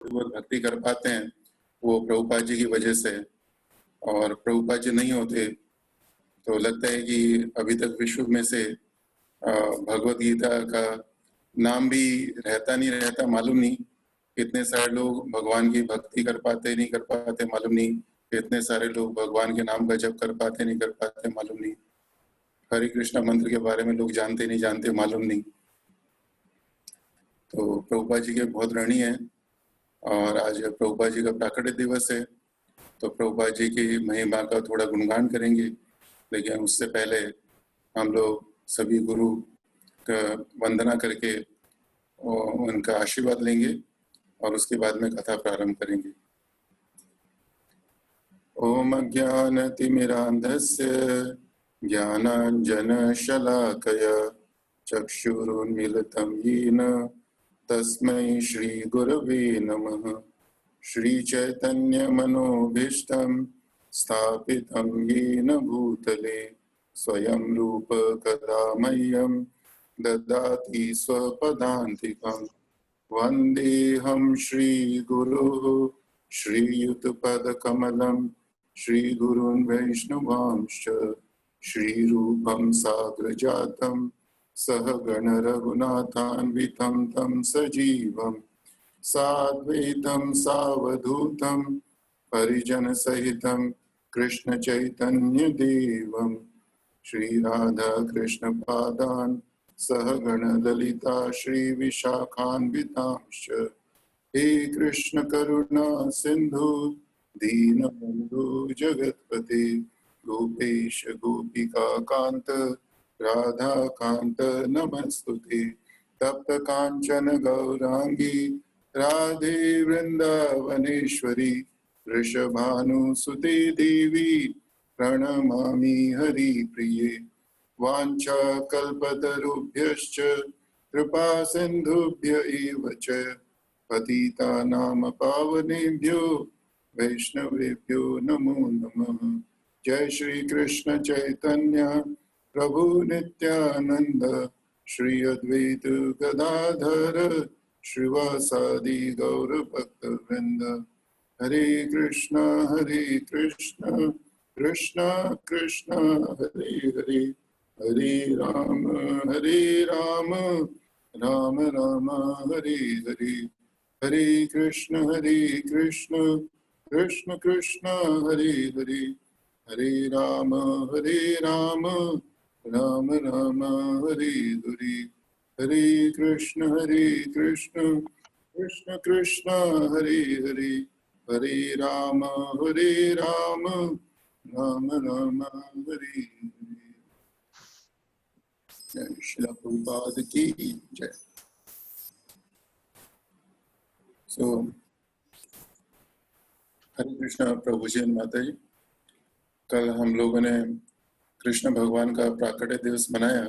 बहुत भक्ति कर पाते हैं वो प्रभुपाद जी की वजह से, और प्रभुपाद जी नहीं होते तो लगता है कि अभी तक विश्व में से भगवत गीता का नाम भी रहता नहीं रहता मालूम नहीं। कितने सारे लोग भगवान की भक्ति कर पाते नहीं कर पाते मालूम नहीं, कितने सारे लोग भगवान के नाम का जप कर पाते नहीं कर पाते मालूम नहीं, हरे कृष्णा मंत्र के बारे में लोग जानते नहीं जानते मालूम नहीं। तो प्रभुपाद जी के बहुत ऋणी हैं, और आज प्रभुपाद जी का प्राकट्य दिवस है, तो प्रभुपाद जी की महिमा का थोड़ा गुणगान करेंगे। लेकिन उससे पहले हम लोग सभी गुरु का वंदना करके उनका आशीर्वाद लेंगे और उसके बाद में कथा प्रारंभ करेंगे। ओम अज्ञानतिमिरान्धस्य ज्ञानाञ्जनशलाकया चक्षुरुन्मीलितं येन तस्मै श्रीगुरवे नमः। श्रीचैतन्यमनोभीष्टं स्थापितं येन भूतले स्वयं रूप कदा मह्यं ददाति स्वपदान्तिकं। वन्देऽहं श्रीगुरुः श्रीयुतपदकमलं श्रीगुरून् वैष्णवांश्च श्रीरूपं साग्रजातं सहगण रघुनाथान्वितं तं सजीवं साद्वैतं सावधूतं परिजनसहितं कृष्णचैतन्यदेवं श्रीराधाकृष्णपादान् सहगण ललिता श्रीविशाखान्वितांश्च। हे कृष्ण करुणा सिंधु दीनबंधु जगत्पते गोपेश गोपिका कांत राधा कांत नमस्तुते। तप्त कांचन गौरांगी राधे वृंदावनेश्वरी वृषभानुसुते देवी प्रणमामि हरिप्रिये। वाञ्छाकल्पतरुभ्यश्च कृपा सिन्धुभ्य एव च पतितानां पावनेभ्यो वैष्णवेभ्यो नमो नमः। जय श्री कृष्ण चैतन्य प्रभु नित्यानंद श्री अद्वैत गदाधर श्रीवासादि गौर भक्तवृंद। हरे कृष्णा कृष्णा कृष्णा हरे हरे, हरे राम राम राम हरे हरे। हरे कृष्ण कृष्ण कृष्ण हरे हरे, हरे राम राम राम हरे हरे। हरे कृष्ण कृष्ण कृष्ण हरे हरे, हरे राम राम राम हरे हरे। श्रील प्रभुपाद की जय। हरे कृष्णा प्रभु जी माता जी। कल हम लोगों ने कृष्ण भगवान का प्राकट्य दिवस मनाया।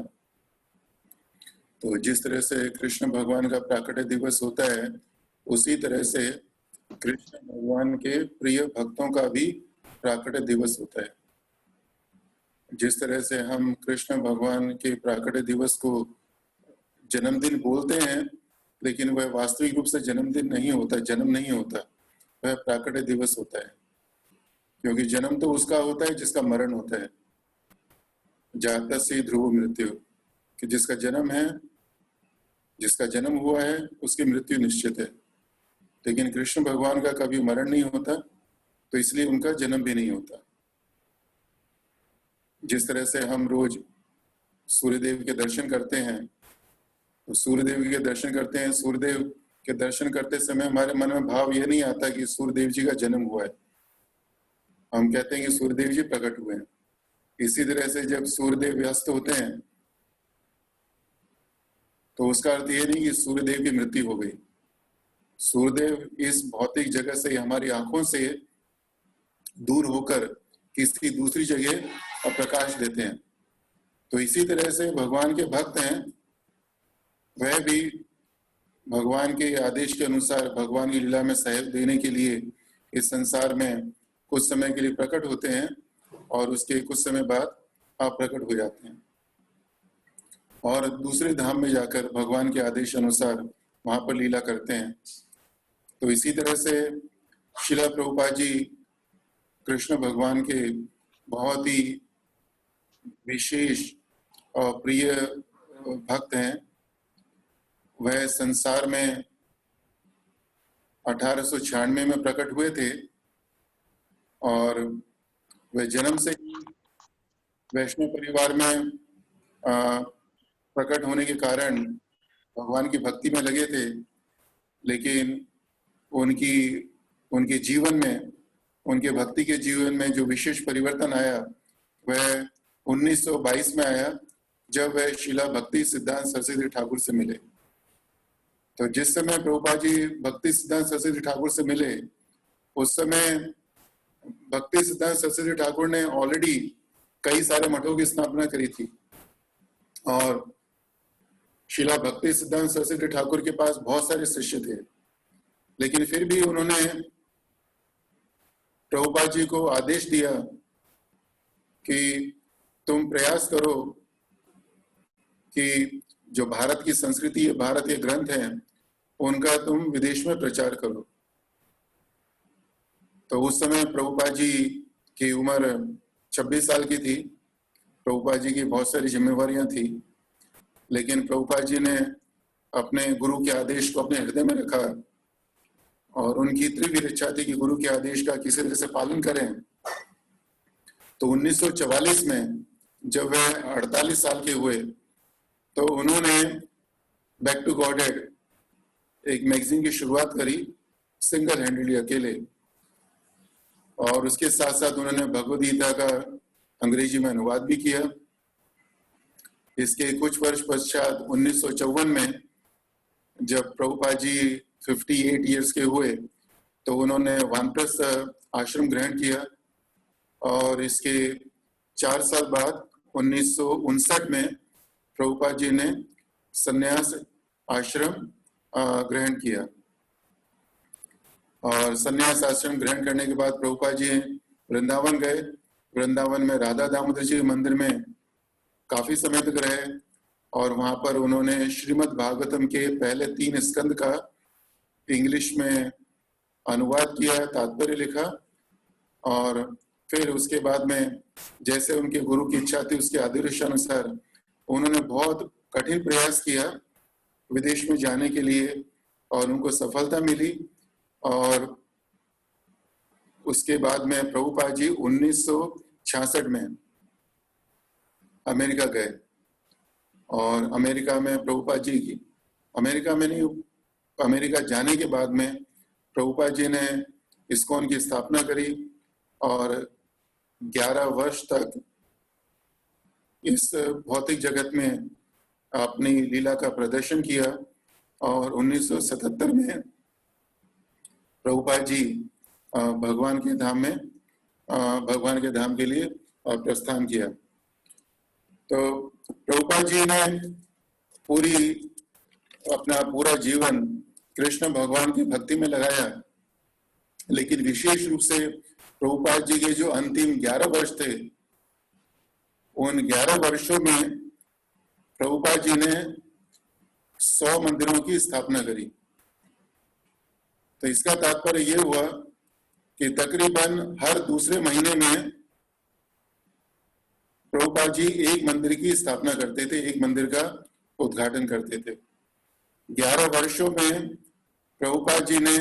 तो जिस तरह से कृष्ण भगवान का प्राकट्य दिवस होता है उसी तरह से कृष्ण भगवान के प्रिय भक्तों का भी प्राकट्य दिवस होता है। जिस तरह से हम कृष्ण भगवान के प्राकट्य दिवस को जन्मदिन बोलते हैं, लेकिन वह वास्तविक रूप से जन्मदिन नहीं होता, जन्म नहीं होता, वह प्राकट्य दिवस होता है। क्योंकि जन्म तो उसका होता है जिसका मरण होता है। जातस्य ध्रुव मृत्यु, कि जिसका जन्म है, जिसका जन्म हुआ है उसकी मृत्यु निश्चित है। लेकिन कृष्ण भगवान का कभी मरण नहीं होता, तो इसलिए उनका जन्म भी नहीं होता। जिस तरह से हम रोज सूर्यदेव के दर्शन करते हैं, तो सूर्यदेव के दर्शन करते हैं, सूर्यदेव के दर्शन करते समय हमारे मन में भाव यह नहीं आता कि सूर्यदेव जी का जन्म हुआ है। हम कहते हैं कि सूर्यदेव जी प्रकट हुए हैं। इसी तरह से जब सूर्यदेव व्यस्त होते हैं तो उसका अर्थ ये नहीं कि सूर्यदेव की मृत्यु हो गई। सूर्यदेव इस भौतिक जगत से, हमारी आंखों से दूर होकर किसी दूसरी जगह प्रकाश देते हैं। तो इसी तरह से भगवान के भक्त हैं, वह भी भगवान के आदेश के अनुसार भगवान की लीला में सहयोग देने के लिए इस संसार में कुछ समय के लिए प्रकट होते हैं और उसके कुछ समय बाद अप्रकट हो जाते हैं और दूसरे धाम में जाकर भगवान के आदेश अनुसार वहां पर लीला करते हैं। तो इसी तरह से शिला प्रभुपाद जी कृष्ण भगवान के बहुत ही विशेष और प्रिय भक्त हैं। वह संसार में 1896 में प्रकट हुए थे और वह जन्म से ही वैष्णव परिवार में प्रकट होने के कारण भगवान की भक्ति में लगे थे, लेकिन उनके जीवन में, उनके भक्ति के जीवन में जो विशेष परिवर्तन आया वह 1922 में आया, जब वह शिला भक्ति सिद्धांत सरस्वती ठाकुर से मिले। तो जिस समय प्रभुपाद जी भक्ति सिद्धांत सरस्वती ठाकुर से मिले, उस समय भक्ति सिद्धांत सरस्वती ठाकुर ने ऑलरेडी कई सारे मठों की स्थापना करी थी और शिला भक्ति सिद्धांत सरस्वती ठाकुर के पास बहुत सारे शिष्य थे, लेकिन फिर भी उन्होंने प्रभुपाद जी को आदेश दिया कि तुम प्रयास करो कि जो भारत की संस्कृति, भारतीय ग्रंथ हैं, उनका तुम विदेश में प्रचार करो। तो उस समय प्रभुपाद जी की उम्र 26 साल की थी। प्रभुपाद जी की बहुत सारी जिम्मेवारियां थी, लेकिन प्रभुपाद जी ने अपने गुरु के आदेश को अपने हृदय में रखा और उनकी तीव्र इच्छा थी कि गुरु के आदेश का किसी तरह से पालन करें। तो 1944 में जब वह 48 साल के हुए तो उन्होंने बैक टू गॉडहेड एक मैगजीन की शुरुआत करी, सिंगल हैंडेडली, अकेले। और उसके साथ साथ उन्होंने भगवद गीता का अंग्रेजी में अनुवाद भी किया। इसके कुछ वर्ष पश्चात 1954 में जब प्रभुपाद जी 58 इयर्स के हुए तो उन्होंने वानप्रस्थ आश्रम ग्रहण किया और इसके 4 साल बाद 1959 में प्रभुपाद जी ने संन्यास आश्रम ग्रहण किया। और संन्यास आश्रम ग्रहण करने के बाद प्रभुपाद जी वृंदावन गए। वृंदावन में राधा दामोदर जी मंदिर में काफी समय तक रहे और वहां पर उन्होंने श्रीमद् भागवतम के पहले 3 स्कंद का इंग्लिश में अनुवाद किया, तात्पर्य लिखा और फिर उसके बाद में जैसे उनके गुरु की इच्छा थी उसके आदेशानुसार उन्होंने बहुत कठिन प्रयास किया विदेश में जाने के लिए और उनको सफलता मिली। और उसके बाद में प्रभुपाद जी 1966 में अमेरिका गए और अमेरिका में प्रभुपाद जी की अमेरिका जाने के बाद में प्रभुपाद जी ने इस्कॉन की स्थापना करी और 11 वर्ष तक इस भौतिक जगत में अपनी लीला का प्रदर्शन किया और 1977 में प्रभुपाद जी भगवान के धाम के लिए प्रस्थान किया। तो प्रभुपाद जी ने अपना पूरा जीवन कृष्ण भगवान की भक्ति में लगाया, लेकिन विशेष रूप से प्रभुपाद जी के जो अंतिम 11 वर्ष थे, उन 11 वर्षों में प्रभुपाद जी ने 100 मंदिरों की स्थापना करी। तो इसका तात्पर्य यह हुआ कि तकरीबन हर दूसरे महीने में प्रभुपाद जी एक मंदिर की स्थापना करते थे, एक मंदिर का उद्घाटन करते थे। 11 वर्षों में प्रभुपाद जी ने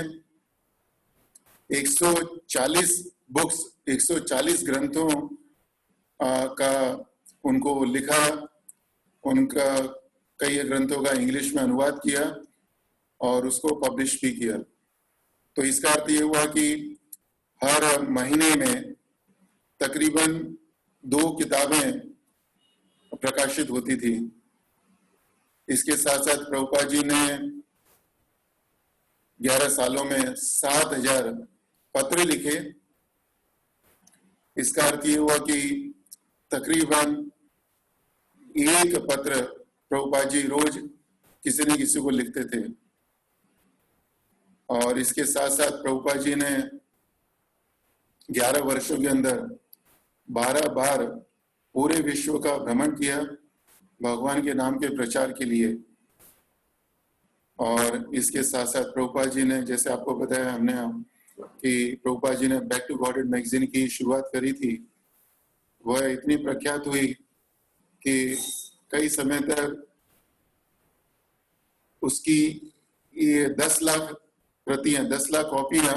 140 बुक्स, 140 ग्रंथों का उनको लिखा, उनका कई ग्रंथों का इंग्लिश में अनुवाद किया और उसको पब्लिश भी किया। तो इसका अर्थ ये हुआ कि हर महीने में तकरीबन 2 किताबें प्रकाशित होती थी। इसके साथ साथ प्रभुपाद जी ने 11 सालों में 7000 पत्र लिखे। इसका अर्थ ये हुआ कि तकरीबन 1 पत्र प्रभुपाद जी रोज किसी न किसी को लिखते थे। और इसके साथ साथ प्रभुपाद जी ने 11 वर्षों के अंदर 12 बार पूरे विश्व का भ्रमण किया भगवान के नाम के प्रचार के लिए। और इसके साथ साथ प्रभुपाद जी ने, जैसे आपको बताया हमने कि प्रभुपाद जी ने बैक टू गॉडेड मैगजीन की शुरुआत करी थी, वह इतनी प्रख्यात हुई कि कई समय तक उसकी ये 10 लाख प्रतियां, 10 लाख कॉपियां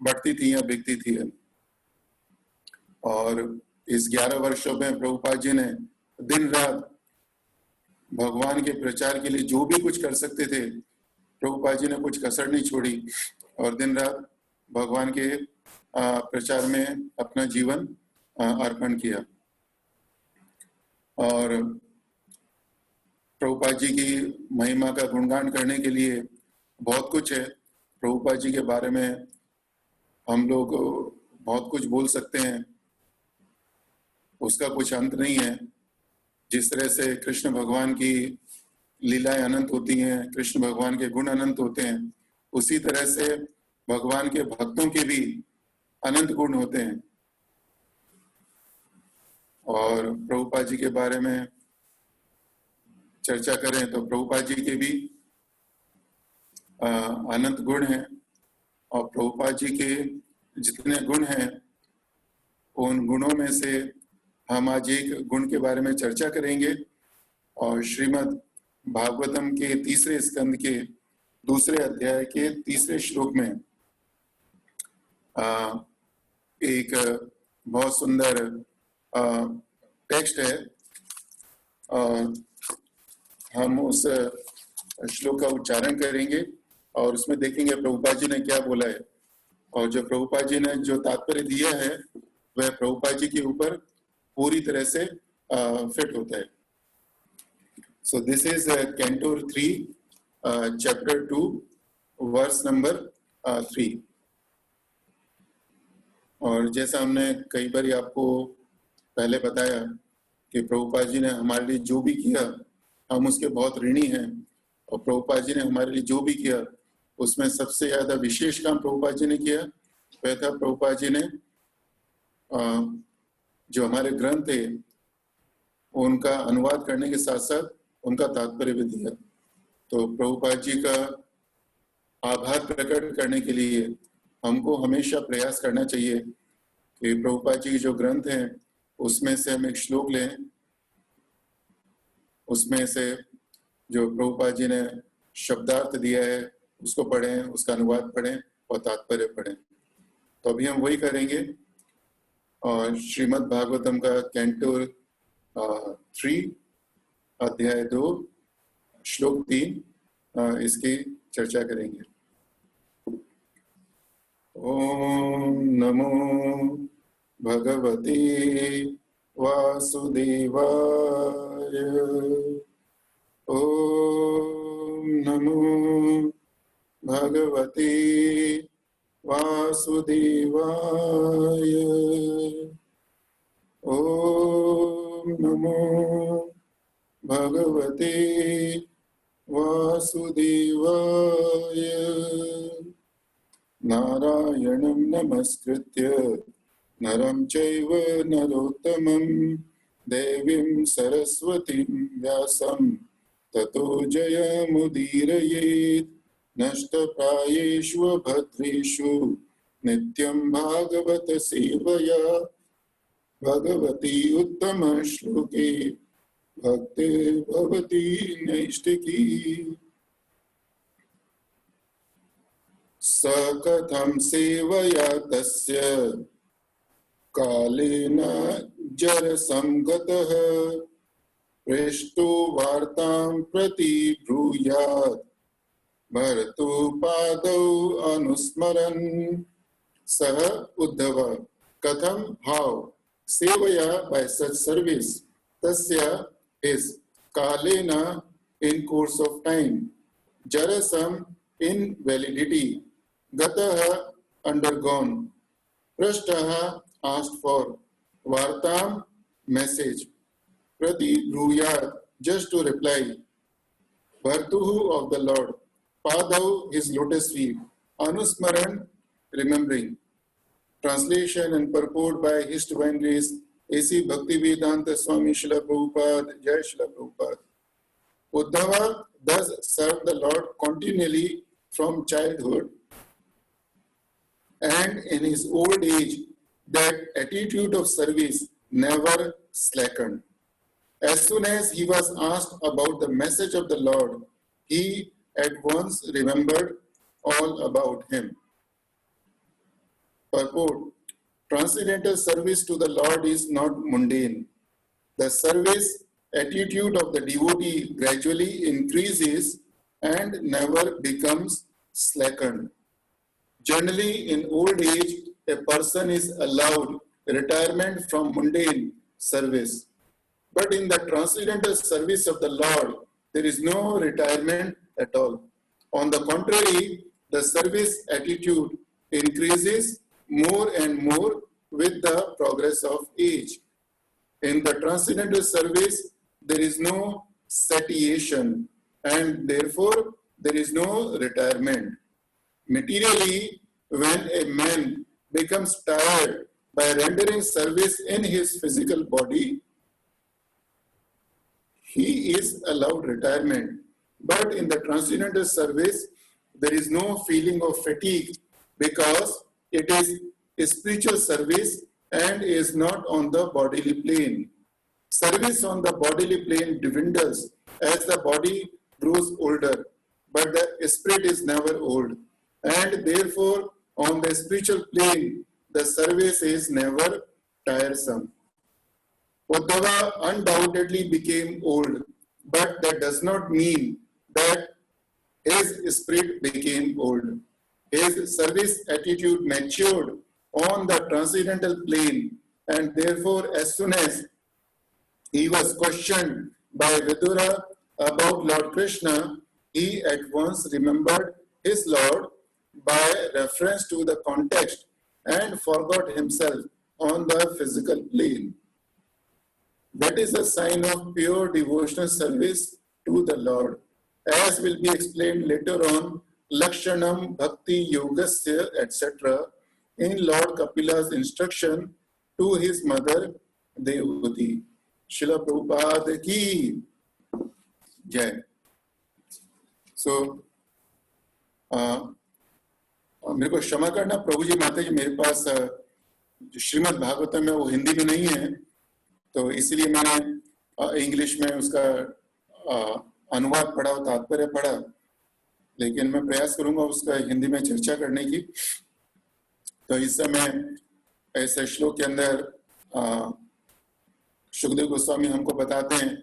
बढ़ती थी या बिकती थी। और इस 11 वर्षों में प्रभुपाद जी ने दिन रात भगवान के प्रचार के लिए जो भी कुछ कर सकते थे, प्रभुपाद जी ने कुछ कसर नहीं छोड़ी और दिन रात भगवान के प्रचार में अपना जीवन अर्पण किया। और प्रभुपाद जी की महिमा का गुणगान करने के लिए बहुत कुछ है। प्रभुपाद जी के बारे में हम लोग बहुत कुछ बोल सकते हैं, उसका कुछ अंत नहीं है। जिस तरह से कृष्ण भगवान की लीलाएं अनंत होती हैं, कृष्ण भगवान के गुण अनंत होते हैं, उसी तरह से भगवान के भक्तों के भी अनंत गुण होते हैं। और प्रभुपाद जी के बारे में चर्चा करें तो प्रभुपाद जी के भी अनंत गुण हैं, और प्रभुपाद जी के जितने गुण हैं उन गुणों में से हम आज एक गुण के बारे में चर्चा करेंगे। और श्रीमद् भागवतम के 3 स्कंद के 2 अध्याय के 3 श्लोक में एक बहुत सुंदर टेक्स्ट है। हम उस श्लोक का उच्चारण करेंगे और उसमें देखेंगे प्रभुपाद जी ने क्या बोला है, और जो प्रभुपाद जी ने जो तात्पर्य दिया है वह प्रभुपाद जी के ऊपर पूरी तरह से फिट होता है। So this is Canto 3, Chapter 2, Verse number 3. और जैसा हमने कई बार आपको पहले बताया कि प्रभुपाद जी ने हमारे लिए जो भी किया हम उसके बहुत ऋणी हैं, और प्रभुपाद जी ने हमारे लिए जो भी किया उसमें सबसे ज्यादा विशेष काम प्रभुपाद जी ने किया वह था प्रभुपाद जी ने जो हमारे ग्रंथ थे उनका अनुवाद करने के साथ साथ उनका तात्पर्य भी दिया। तो प्रभुपाद जी का आभार प्रकट करने के लिए हमको हमेशा प्रयास करना चाहिए कि प्रभुपाद जी के जो ग्रंथ हैं उसमें से हम एक श्लोक लें, उसमें से जो प्रभुपाद जी ने शब्दार्थ दिया है उसको पढ़ें, उसका अनुवाद पढ़ें और तात्पर्य पढ़ें। तो अभी हम वही करेंगे। और श्रीमद् भागवतम का कैंटो 3 अध्याय 2 श्लोक 3 इसकी चर्चा करेंगे। ओम नमो भगवते वासुदेवाय। ओम नमो भगवते वासुदेवाय। ओम नमो भगवते वासुदेवाय। नारायणं नमस्कृत्य नरं चैव नरोत्तमं देवीं सरस्वतीं व्यासं ततो जयमुदीरयेत्। नष्टप्रायेषु भद्रेषु नित्यं भागवत सेवया भगवती उत्तम श्लोके भक्ति भवती नैष्टिकी। स कथं सेवया तस्य कालेन जरसंगतः पृष्ठो वार्तां प्रति ब्रूयात् भर्तु पादौ अनुस्मरन्। सः उद्धव कथम how सेवया by such service tasya is kalena in course of time, jarasam in validity, gataha undergone, prashtaha asked for, vartam message, prati bruyat just to reply, bhartuhu of the Lord, padau his lotus feet, anusmaran remembering. Translation and purport by His Divine Grace A.C. Bhaktivedanta Swami Srila Prabhupada. Jai Srila Prabhupada. Uddhava, thus served the Lord continually from childhood, and in his old age, that attitude of service never slackened. As soon as he was asked about the message of the Lord, he at once remembered all about him. Purport: transcendental service to the Lord is not mundane. The service attitude of the devotee gradually increases and never becomes slackened. Generally, in old age, a person is allowed retirement from mundane service. But in the transcendental service of the Lord, there is no retirement at all. On the contrary, the service attitude increases more and more with the progress of age. In the transcendental service, there is no satiation, and therefore there is no retirement. Materially, when a man becomes tired by rendering service in his physical body, he is allowed retirement. But in the transcendental service, there is no feeling of fatigue because it is a spiritual service and is not on the bodily plane. Service on the bodily plane dwindles as the body grows older, but the spirit is never old. And therefore, on the spiritual plane, the service is never tiresome. Uddhava undoubtedly became old, but that does not mean that his spirit became old. His service attitude matured on the transcendental plane, and therefore, as soon as he was questioned by Vidura about Lord Krishna, he at once remembered his Lord by reference to the context and forgot himself on the physical plane. That is a sign of pure devotional service to the Lord. As will be explained later on, Lakshanam Bhakti Yogasya, etc., in Lord Kapila's instruction to his mother Devati. Srila Prabhupada ki jai. So, मेरे को क्षमा करना प्रभु जी माता जी, मेरे पास जो श्रीमद् भागवतम है वो हिंदी में नहीं है, तो इसलिए मैंने इंग्लिश में उसका अनुवाद पढ़ा, तात्पर्य पढ़ा, लेकिन मैं प्रयास करूंगा उसका हिंदी में चर्चा करने की। तो इस समय ऐसे श्लोक के अंदर सुखदेव गोस्वामी हमको बताते हैं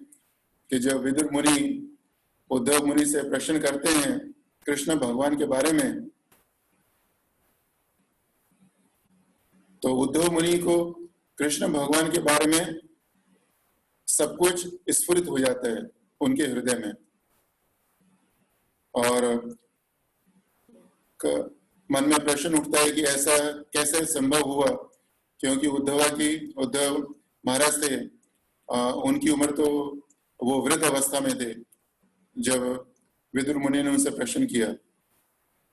कि जब विदुर मुनि उद्धव मुनि से प्रश्न करते हैं कृष्ण भगवान के बारे में, तो उद्धव मुनि को कृष्ण भगवान के बारे में सब कुछ स्फुरित हो जाता है उनके हृदय में, और मन में प्रश्न उठता है कि ऐसा कैसे संभव हुआ, क्योंकि उद्धव महाराज थे, उनकी उम्र तो वो वृद्ध अवस्था में थे जब विदुर मुनि ने उनसे प्रश्न किया।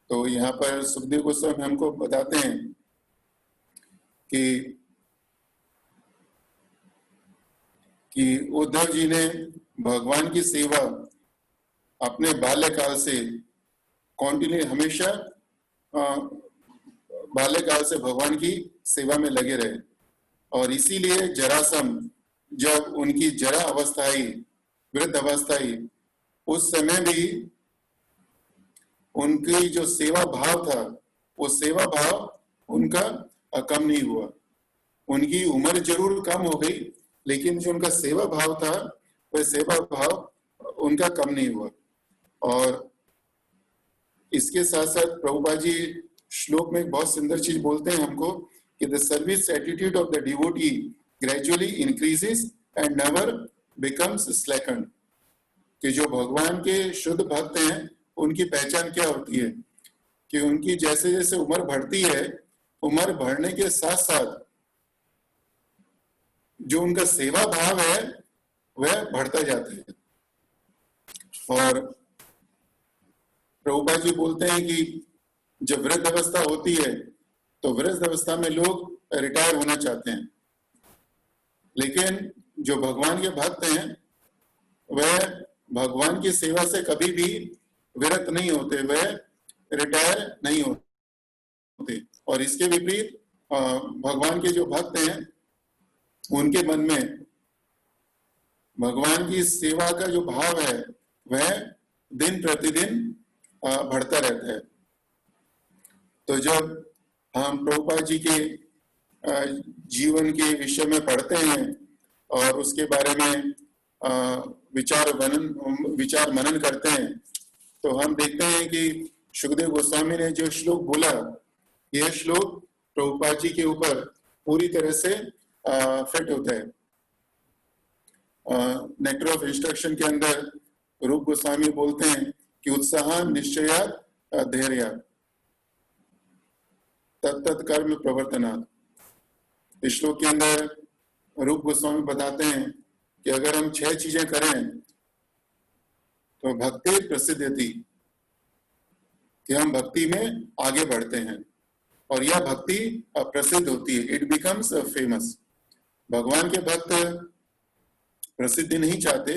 तो यहाँ पर सुखदेव गोस्वामी हमको बताते हैं कि उद्धव जी ने भगवान की सेवा अपने बाल्यकाल से कॉन्टिन्यू, हमेशा बाल्यकाल से भगवान की सेवा में लगे रहे, और इसीलिए जरासंध जब उनकी जरा अवस्था आई, वृद्ध अवस्था आई, उस समय भी उनकी जो सेवा भाव था वो सेवा भाव उनका कम नहीं हुआ। उनकी उम्र जरूर कम हो गई, लेकिन जो उनका सेवा भाव था वह सेवा भाव उनका कम नहीं हुआ। और इसके साथ साथ प्रभुपाद जी श्लोक में एक बहुत सुंदर चीज बोलते हैं हमको कि the service attitude of the devotee gradually increases and never becomes slacken. कि जो भगवान के शुद्ध भक्त हैं उनकी पहचान क्या होती है कि उनकी जैसे जैसे उम्र बढ़ती है, उम्र बढ़ने के साथ साथ जो उनका सेवा भाव है वह बढ़ता जाता है। और प्रभुपाद जी बोलते हैं कि जब वृद्ध अवस्था होती है तो वृद्ध अवस्था में लोग रिटायर होना चाहते हैं, लेकिन जो भगवान के भक्त हैं वह भगवान की सेवा से कभी भी विरत नहीं होते, वह रिटायर नहीं होते। और इसके विपरीत भगवान के जो भक्त हैं उनके मन में भगवान की सेवा का जो भाव है वह दिन प्रतिदिन बढ़ता रहता है। तो जब हम प्रभुपाद जी के जीवन के विषय में पढ़ते हैं और उसके बारे में विचार मनन करते हैं, तो हम देखते हैं कि शुकदेव गोस्वामी ने जो श्लोक बोला, यह श्लोक प्रभुपाद जी के ऊपर पूरी तरह से फिट होता है। नेक्टर ऑफ इंस्ट्रक्शन के अंदर रूप गोस्वामी बोलते हैं कि उत्साह निश्चयात धैर्यात तत्त कर्म प्रवर्तनात्। इस श्लोक के अंदर रूप गोस्वामी बताते हैं कि अगर हम 6 चीजें करें तो भक्ति प्रसिद्धि, कि हम भक्ति में आगे बढ़ते हैं और यह भक्ति प्रसिद्ध होती है, इट बिकम्स फेमस। भगवान के भक्त प्रसिद्धि नहीं चाहते,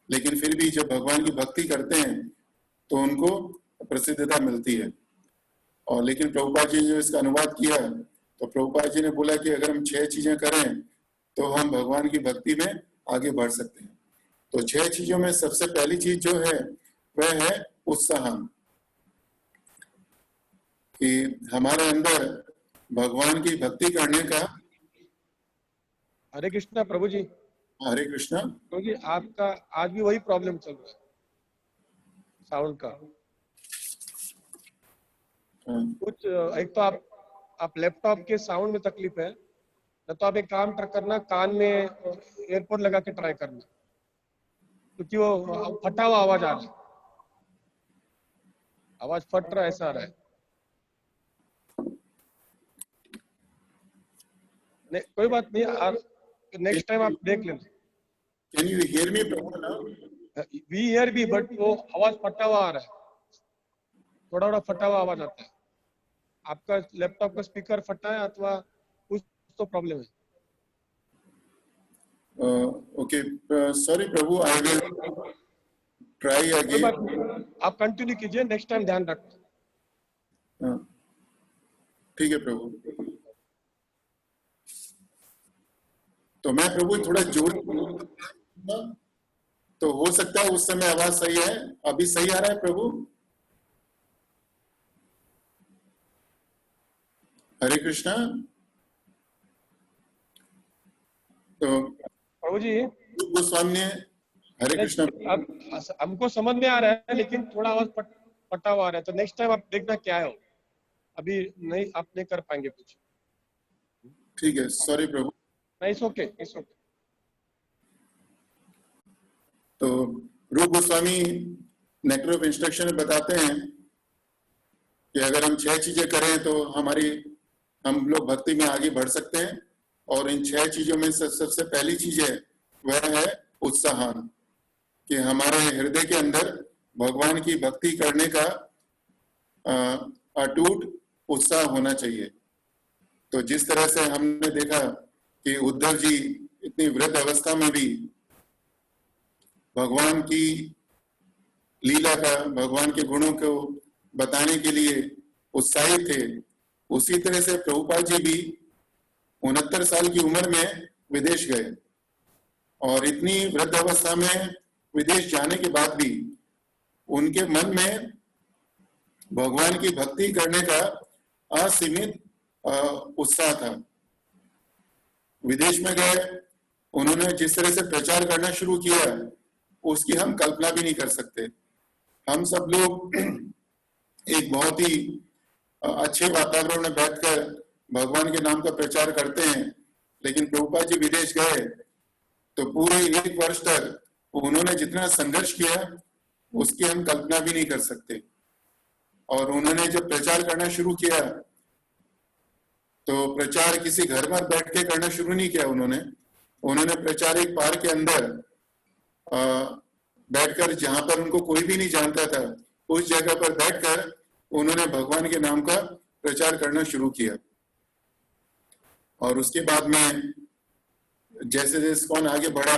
लेकिन फिर भी जब भगवान की भक्ति करते हैं तो उनको प्रसिद्धता मिलती है। और लेकिन प्रभुपाद जी ने जो इसका अनुवाद किया, तो प्रभुपाद जी ने बोला कि अगर हम 6 चीजें करें तो हम भगवान की भक्ति में आगे बढ़ सकते हैं। तो 6 चीजों में सबसे पहली चीज जो है वह है उत्साह, कि हमारे अंदर भगवान की भक्ति करने का। हरे कृष्णा प्रभु जी। हरे कृष्णा। क्योंकि आपका आज भी वही प्रॉब्लम चल रहा है साउंड का। कुछ एक तो आप लैपटॉप के साउंड में तकलीफ है, न तो आप एक काम करना, कान में एयरपोर्ट लगा के ट्राई करना, क्योंकि वो फटा हुआ आवाज आ रहा है, आवाज फट रहा है, ऐसा आ रहा है। कोई बात नहीं, नेक्स्ट टाइम आप देख लेना। Can you hear me properly now? We hear me, but वो आवाज फटा हुआ आ रहा है, थोड़ा थोड़ा फटा हुआ आवाज आता है। आपका लैपटॉप का स्पीकर फटा है अथवा कुछ तो प्रॉब्लम है। Okay, sorry Prabhu, I will try again. आप कंटिन्यू कीजिए, नेक्स्ट टाइम ध्यान रखना। ठीक है प्रभु। तो मैं प्रभु थोड़ा जोर, तो हो सकता है उस समय आवाज सही है। अभी सही आ रहा है प्रभु? हरे कृष्णा। तो प्रभु जी गोस्वामी ने, हरे कृष्णा। अब हमको समझ में आ रहा है, लेकिन थोड़ा आवाज फटा हुआ आ रहा है, तो नेक्स्ट टाइम आप देखना क्या है। अभी नहीं, आप नहीं कर पाएंगे कुछ। ठीक है, sorry Prabhu. It's okay, it's okay. तो रूप गोस्वामी नेक्टर ऑफ इंस्ट्रक्शन में बताते हैं कि अगर हम 6 चीजें करें तो हम लोग भक्ति में आगे बढ़ सकते हैं। और इन 6 चीजों में सबसे पहली चीज है वह है उत्साह, कि हमारे हृदय के अंदर भगवान की भक्ति करने का अटूट उत्साह होना चाहिए। तो जिस तरह से हमने देखा कि उद्धव जी इतनी वृद्ध अवस्था में भी भगवान की लीला का, भगवान के गुणों को बताने के लिए उत्साहित थे, उसी तरह से प्रभुपाद जी भी 69 साल की उम्र में विदेश गए और इतनी वृद्ध अवस्था में विदेश जाने के बाद भी उनके मन में भगवान की भक्ति करने का असीमित उत्साह था। विदेश में गए, उन्होंने जिस तरह से प्रचार करना शुरू किया उसकी हम कल्पना भी नहीं कर सकते। हम सब लोग एक बहुत ही अच्छे वातावरण में बैठकर भगवान के नाम का प्रचार करते हैं, लेकिन प्रभुपाद जी विदेश गए तो पूरे 1 वर्ष तक उन्होंने जितना संघर्ष किया उसकी हम कल्पना भी नहीं कर सकते। और उन्होंने जब प्रचार करना शुरू किया तो प्रचार किसी घर में बैठ के करना शुरू नहीं किया। उन्होंने प्रचार एक पार्क के अंदर बैठकर, जहां पर उनको कोई भी नहीं जानता था, उस जगह पर बैठकर उन्होंने भगवान के नाम का प्रचार करना शुरू किया। और उसके बाद में जैसे जैसे कौन आगे बढ़ा,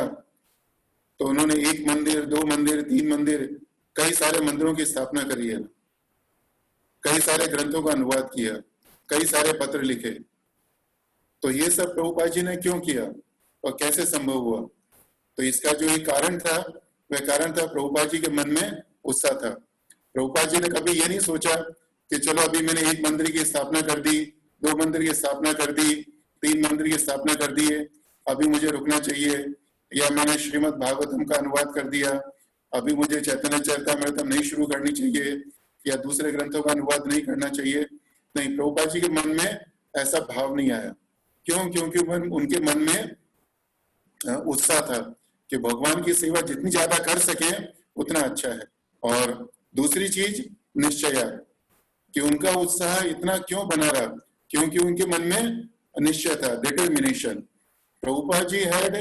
तो उन्होंने 1 मंदिर, 2 मंदिर, 3 मंदिर, कई सारे मंदिरों की स्थापना करी है, कई सारे ग्रंथों का अनुवाद किया, कई सारे पत्र लिखे। तो ये सब प्रभुपाद जी ने क्यों किया और कैसे संभव हुआ? तो इसका जो एक कारण था, वह कारण था प्रभुपाद जी के मन में उत्साह था। प्रभुपाद जी ने कभी ये नहीं सोचा कि चलो अभी मैंने 1 मंदिर की स्थापना कर दी, 2 मंदिर की स्थापना कर दी, 3 मंदिर की स्थापना कर दी है, अभी मुझे रुकना चाहिए, या मैंने श्रीमद् भागवतम का अनुवाद कर दिया, अभी मुझे चैतन्य चरितामृतम नहीं शुरू करनी चाहिए, या दूसरे ग्रंथों का अनुवाद नहीं करना चाहिए। नहीं, प्रभुपाद जी के मन में ऐसा भाव नहीं आया। क्यों? क्योंकि उनके मन में उत्साह था कि भगवान की सेवा जितनी ज्यादा कर सके उतना अच्छा है। और दूसरी चीज निश्चय, कि उनका उत्साह इतना क्यों बना रहा? क्योंकि उनके मन में निश्चय था, determination. Prabhupad ji had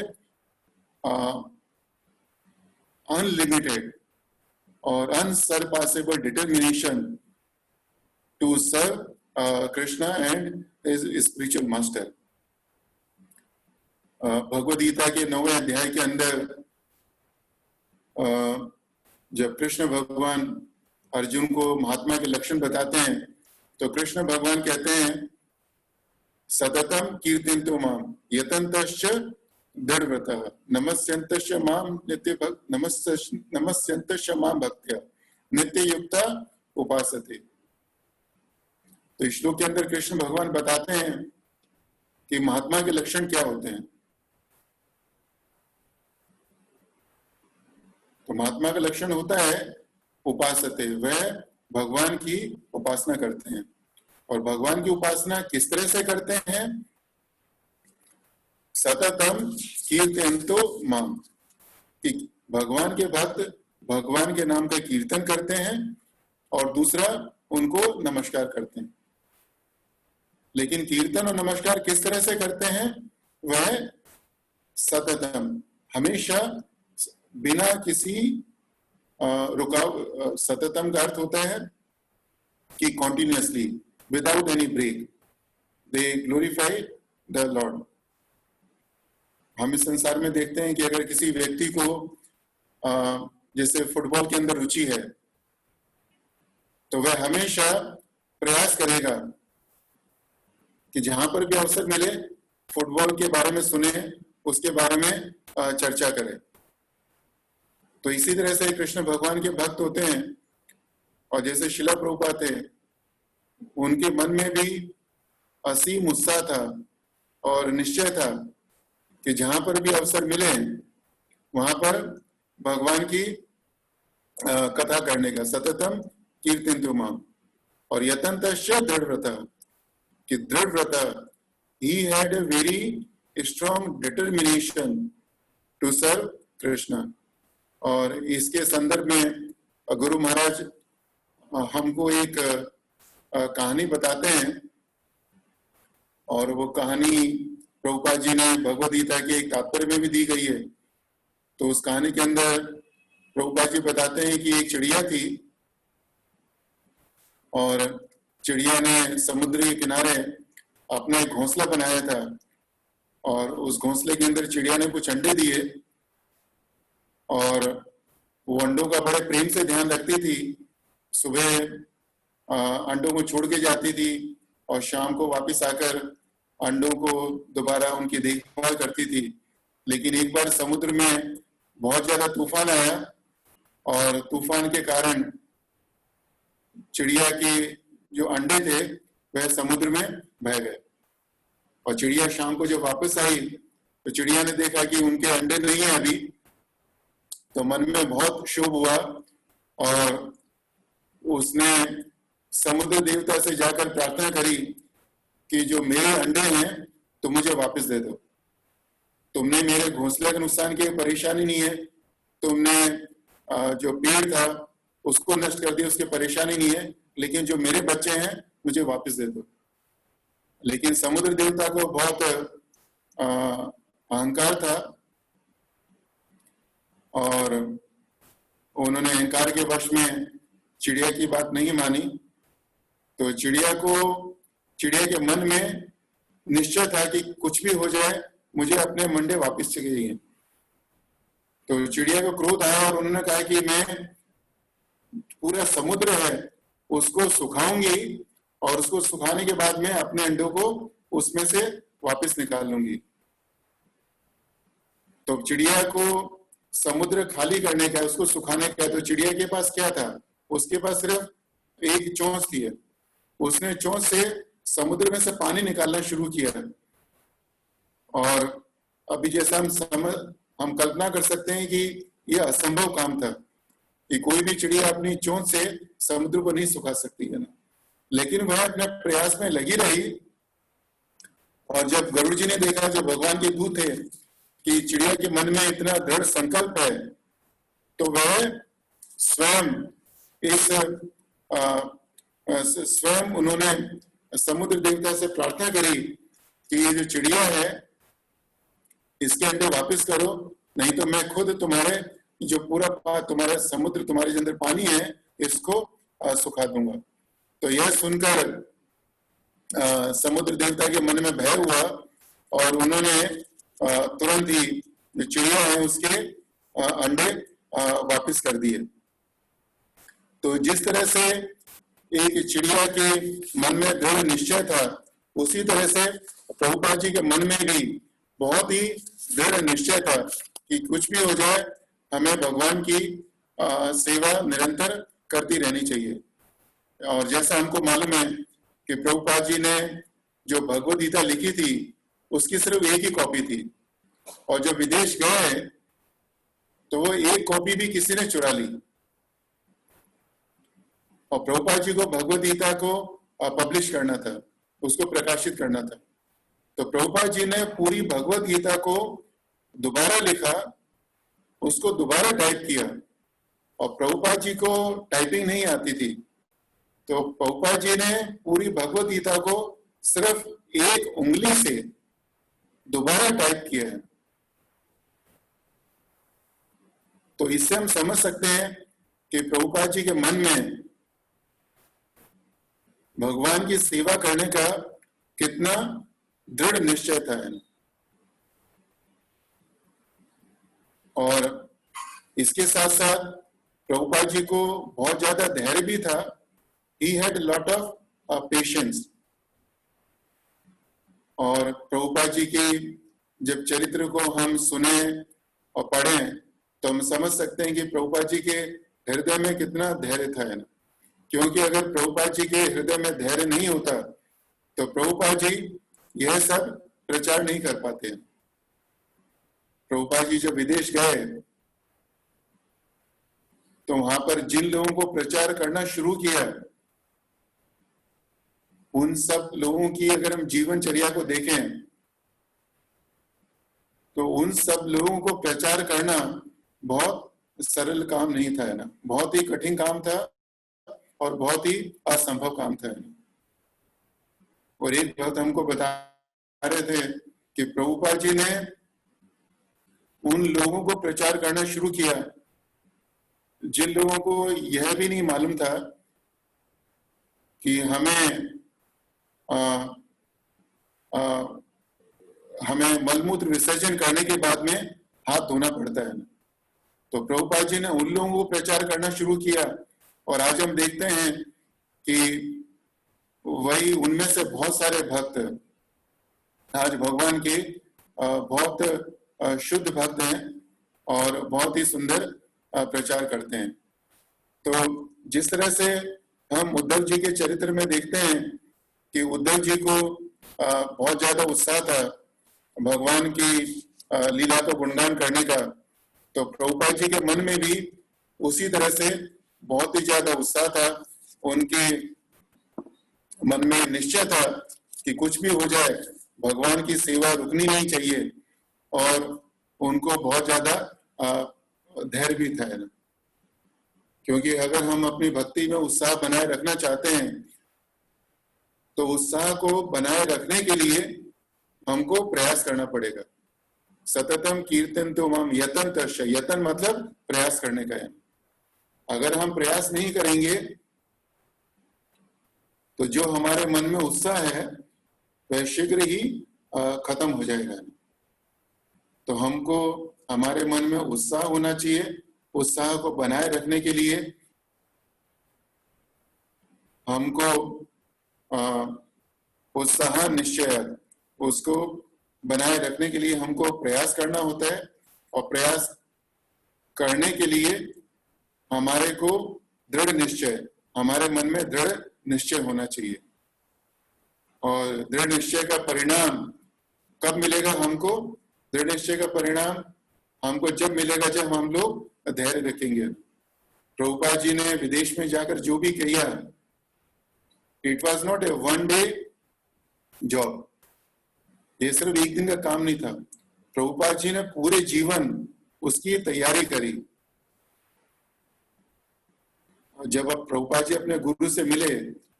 unlimited और unsurpassable determination to serve Krishna and his spiritual master. Bhagavad Gita के 9वें अध्याय के अंदर जब कृष्ण भगवान अर्जुन को महात्मा के लक्षण बताते हैं, तो कृष्ण भगवान कहते हैं, सततम कीर्तयन्तु माम यतन्तश्च दृढ़व्रतः नमस्यन्तश्च माम नित्य नमस्यन्तश्च माम भक्त्या नित्य युक्ता उपासते। तो इस श्लोक के अंदर कृष्ण भगवान बताते हैं कि महात्मा के लक्षण क्या होते हैं। तो महात्मा का लक्षण होता है उपासते, वह भगवान की उपासना करते हैं। और भगवान की उपासना किस तरह से करते हैं? सततम कीर्तयन्तो माम, कि भगवान के भक्त भगवान के नाम का कीर्तन करते हैं, और दूसरा उनको नमस्कार करते हैं। लेकिन कीर्तन और नमस्कार किस तरह से करते हैं? वह सततम, हमेशा, बिना किसी रुकाव। सततम का अर्थ होता है कि continuously, without any break, they glorify the lord. हम इस संसार में देखते हैं कि अगर किसी व्यक्ति को जैसे फुटबॉल के अंदर रुचि है, तो वह हमेशा प्रयास करेगा कि जहां पर भी अवसर मिले फुटबॉल के बारे में सुने, उसके बारे में चर्चा करे। तो इसी तरह से कृष्ण भगवान के भक्त होते हैं। और जैसे शिला प्रभुपाद थे, उनके मन में भी असीम उत्साह था और निश्चय था कि जहां पर भी अवसर मिले वहां पर भगवान की कथा करने का। सततम कीर्तयन्तु माम, और यतन्तश्च दृढ़व्रतः, कि दृढ़व्रतः, he had a very strong determination to serve Krishna. और इसके संदर्भ में गुरु महाराज हमको एक कहानी बताते हैं, और वो कहानी प्रभुपाद जी ने भगवद गीता के एक तात्पर्य में भी दी गई है। तो उस कहानी के अंदर प्रभुपाद जी बताते हैं कि एक चिड़िया थी, और चिड़िया ने समुद्र के किनारे अपना एक घोंसला बनाया था, और उस घोंसले के अंदर चिड़िया ने कुछ अंडे दिए, और वो अंडों का बड़े प्रेम से ध्यान रखती थी। सुबह अंडों को छोड़ के जाती थी, और शाम को वापस आकर अंडों को दोबारा उनकी देखभाल करती थी। लेकिन एक बार समुद्र में बहुत ज्यादा तूफान आया, और तूफान के कारण चिड़िया के जो अंडे थे वह समुद्र में बह गए। और चिड़िया शाम को जब वापस आई, तो चिड़िया ने देखा कि उनके अंडे नहीं है अभी। तो मन में बहुत क्षोभ हुआ, और उसने समुद्र देवता से जाकर प्रार्थना करी कि जो मेरे अंडे हैं तो मुझे वापस दे दो। तुमने मेरे घोंसले का नुकसान किया, परेशानी नहीं है। तुमने जो पेड़ था उसको नष्ट कर दिया, उसकी परेशानी नहीं है, लेकिन जो मेरे बच्चे हैं मुझे वापस दे दो। लेकिन समुद्र देवता को बहुत अहंकार था, और उन्होंने अहंकार के वश में चिड़िया की बात नहीं मानी। तो चिड़िया के मन में निश्चय था कि कुछ भी हो जाए मुझे अपने मंडे वापस चाहिए। तो चिड़िया को क्रोध आया और उन्होंने कहा कि मैं पूरा समुद्र है उसको सुखाऊंगी और उसको सुखाने के बाद में अपने अंडों को उसमें से वापस निकाल लूंगी। तो चिड़िया को समुद्र खाली करने का, उसको सुखाने का, तो चिड़िया के पास क्या था? उसके पास सिर्फ एक चोंच थी। उसने चोंच से समुद्र में से पानी निकालना शुरू किया। और अभी जैसा हम कल्पना कर सकते हैं कि यह असंभव काम था कि कोई भी चिड़िया अपनी चोंच से समुद्र को नहीं सुखा सकती है ना, लेकिन वह अपने प्रयास में लगी रही। और जब गरुड़ जी ने देखा, जो भगवान के दूत थे, कि चिड़िया के मन में इतना दृढ़ संकल्प है, तो वह स्वयं स्वयं उन्होंने समुद्र देवता से प्रार्थना करी कि ये जो चिड़िया है इसके अंडे वापस करो, नहीं तो मैं खुद तुम्हारे जो पूरा तुम्हारा समुद्र, तुम्हारे जो अंदर पानी है, इसको सुखा दूंगा। तो यह सुनकर समुद्र देवता के मन में भय हुआ और उन्होंने तुरंत ही जो चिड़िया है उसके अंडे वापस कर दिए। तो जिस तरह से एक चिड़िया के मन में दृढ़ निश्चय था, उसी तरह से प्रभुपाद जी के मन में भी बहुत ही दृढ़ निश्चय था कि कुछ भी हो जाए हमें भगवान की सेवा निरंतर करती रहनी चाहिए। और जैसा हमको मालूम है कि प्रभुपाद जी ने जो भगवद गीता लिखी थी उसकी सिर्फ एक ही कॉपी थी, और जब विदेश गए तो वो एक कॉपी भी किसी ने चुरा ली। और प्रभुपाद जी को भगवद गीता को पब्लिश करना था, उसको प्रकाशित करना था। तो प्रभुपाद जी ने पूरी भगवद गीता को दोबारा लिखा, उसको दोबारा टाइप किया। और प्रभुपाद जी को टाइपिंग नहीं आती थी, तो प्रभुपाद जी ने पूरी भगवद गीता को सिर्फ एक उंगली से दोबारा टाइप किया है। तो इससे हम समझ सकते हैं कि प्रभुपाद जी के मन में भगवान की सेवा करने का कितना दृढ़ निश्चय था। और इसके साथ साथ प्रभुपाद जी को बहुत ज्यादा धैर्य भी था। He had a lot of patience। और प्रभुपाद जी की जब चरित्र को हम सुने और पढ़ें तो हम समझ सकते हैं कि प्रभुपाद जी के हृदय में कितना धैर्य था, है ना। क्योंकि अगर प्रभुपाद जी के हृदय में धैर्य नहीं होता तो प्रभुपाद जी यह सब प्रचार नहीं कर पाते। प्रभुपाद जी जब विदेश गए तो वहां पर जिन लोगों को प्रचार करना शुरू किया, उन सब लोगों की अगर हम जीवनचर्या को देखें तो उन सब लोगों को प्रचार करना बहुत सरल काम नहीं था, है ना। बहुत ही कठिन काम था और बहुत ही असंभव काम था। और एक बात हमको बता रहे थे कि प्रभुपाद जी ने उन लोगों को प्रचार करना शुरू किया जिन लोगों को यह भी नहीं मालूम था कि हमें मलमूत्र विसर्जन करने के बाद में हाथ धोना पड़ता है। तो प्रभुपाद जी ने उन लोगों को प्रचार करना शुरू किया और आज हम देखते हैं कि वही उनमें से बहुत सारे भक्त आज भगवान के बहुत शुद्ध भक्त हैं और बहुत ही सुंदर प्रचार करते हैं। तो जिस तरह से हम उद्धव जी के चरित्र में देखते हैं कि उद्धव जी को बहुत ज्यादा उत्साह था भगवान की लीला को गुणगान करने का, तो प्रभुपाद जी के मन में भी उसी तरह से बहुत ही ज्यादा उत्साह था। उनके मन में निश्चय था कि कुछ भी हो जाए भगवान की सेवा रुकनी नहीं चाहिए, और उनको बहुत ज्यादा धैर्य भी था, है ना। क्योंकि अगर हम अपनी भक्ति में उत्साह बनाए रखना चाहते हैं तो उत्साह को बनाए रखने के लिए हमको प्रयास करना पड़ेगा। सततम कीर्तन तो हम यतन तर्श, यतन मतलब प्रयास करने का है। अगर हम प्रयास नहीं करेंगे तो जो हमारे मन में उत्साह है वह शीघ्र ही खत्म हो जाएगा। तो हमको हमारे मन में उत्साह होना चाहिए। उत्साह को बनाए रखने के लिए हमको उत्साह निश्चय, उसको बनाए रखने के लिए हमको प्रयास करना होता है, और प्रयास करने के लिए हमारे को दृढ़ निश्चय, हमारे मन में दृढ़ निश्चय होना चाहिए। और दृढ़ निश्चय का परिणाम कब मिलेगा हमको? दृढ़ निश्चय का परिणाम हमको जब मिलेगा जब हम लोग धैर्य रखेंगे। प्रभुपाद जी ने विदेश में जाकर जो भी किया, it was not a one day job, ये सिर्फ एक दिन का काम नहीं था। प्रभुपाद जी ने पूरे जीवन उसकी तैयारी करी। जब अब प्रभुपाद जी अपने गुरु से मिले,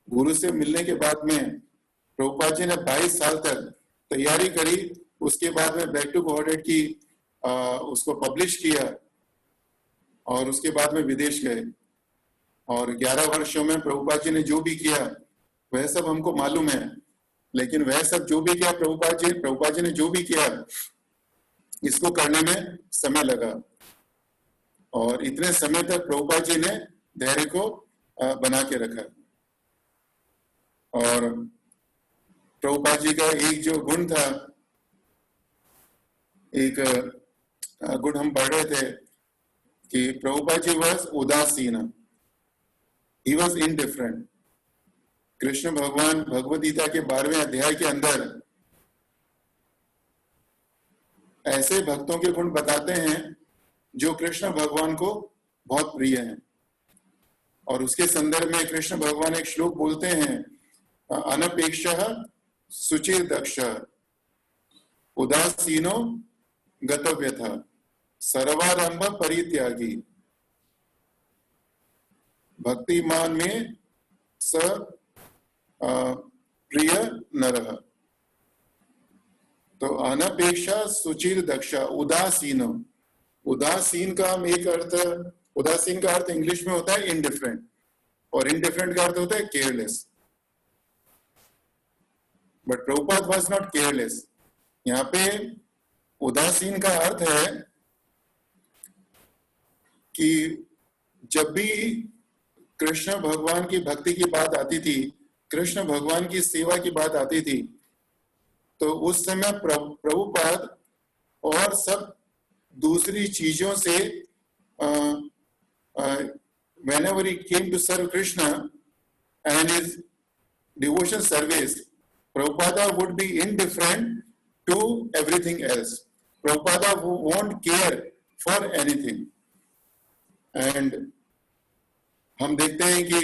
गुरु से मिलने के बाद में प्रभुपाद जी ने 22 साल तक तैयारी करी। उसके बाद में बैक टू गॉडहेड की उसको पब्लिश किया, और उसके बाद में विदेश गए। और 11 वर्षों में प्रभुपाद जी ने जो भी किया वह सब हमको मालूम है। लेकिन वह सब जो भी किया प्रभुपाद जी ने जो भी किया, इसको करने में समय लगा। और इतने समय तक प्रभुपाद जी ने धैर्य को बना के रखा। और प्रभुपाद जी का एक जो गुण था, एक गुण हम पढ़ रहे थे कि प्रभुपाद जी वॉज उदासीन, ही वॉज इनडिफरेंट। कृष्ण भगवान भगवद गीता के 12वें अध्याय के अंदर ऐसे भक्तों के गुण बताते हैं जो कृष्ण भगवान को बहुत प्रिय हैं। और उसके संदर्भ में कृष्ण भगवान एक श्लोक बोलते हैं, अनपेक्षः सुचिर दक्ष उदासीनो गतव्यथा सर्वारंभ परित्यागी भक्तिमान में स प्रिय नरः। तो अनपेक्षा सुचिर दक्ष उदासीन, उदासीन का एक अर्थ, उदासीन का अर्थ इंग्लिश में होता है इनडिफरेंट, और इनडिफरेंट का अर्थ होता है careless. But Prabhupada was not careless. यहाँ पे उदासीन का अर्थ है कि जब भी कृष्ण भगवान की भक्ति की बात आती थी, कृष्ण भगवान की सेवा की बात आती थी, तो उस समय प्रभुपाद और सब दूसरी चीजों से whenever he came to serve Krishna and his devotion service, Prabhupada would be indifferent to everything else. Prabhupada won't care for anything. And हम देखते हैं कि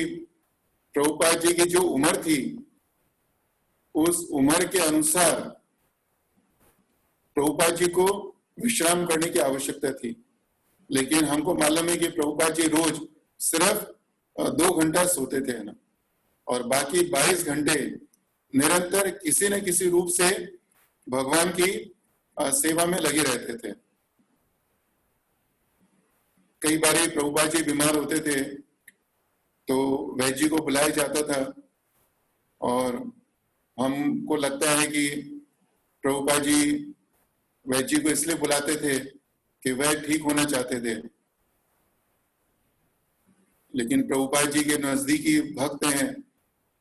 प्रभुपाद जी की जो उम्र थी, उस उम्र के अनुसार प्रभुपाद जी को विश्राम करने की आवश्यकता थी। लेकिन हमको मालूम है कि प्रभुपाद जी रोज सिर्फ 2 घंटा सोते थे ना, और बाकी 22 घंटे निरंतर किसी न किसी रूप से भगवान की सेवा में लगे रहते थे। कई बार प्रभुपाद जी बीमार होते थे तो वैद्य जी को बुलाया जाता था, और हमको लगता है कि प्रभुपाद जी वैद्य जी को इसलिए बुलाते थे कि वह ठीक होना चाहते थे। लेकिन प्रभुपाद जी के नजदीकी भक्त हैं,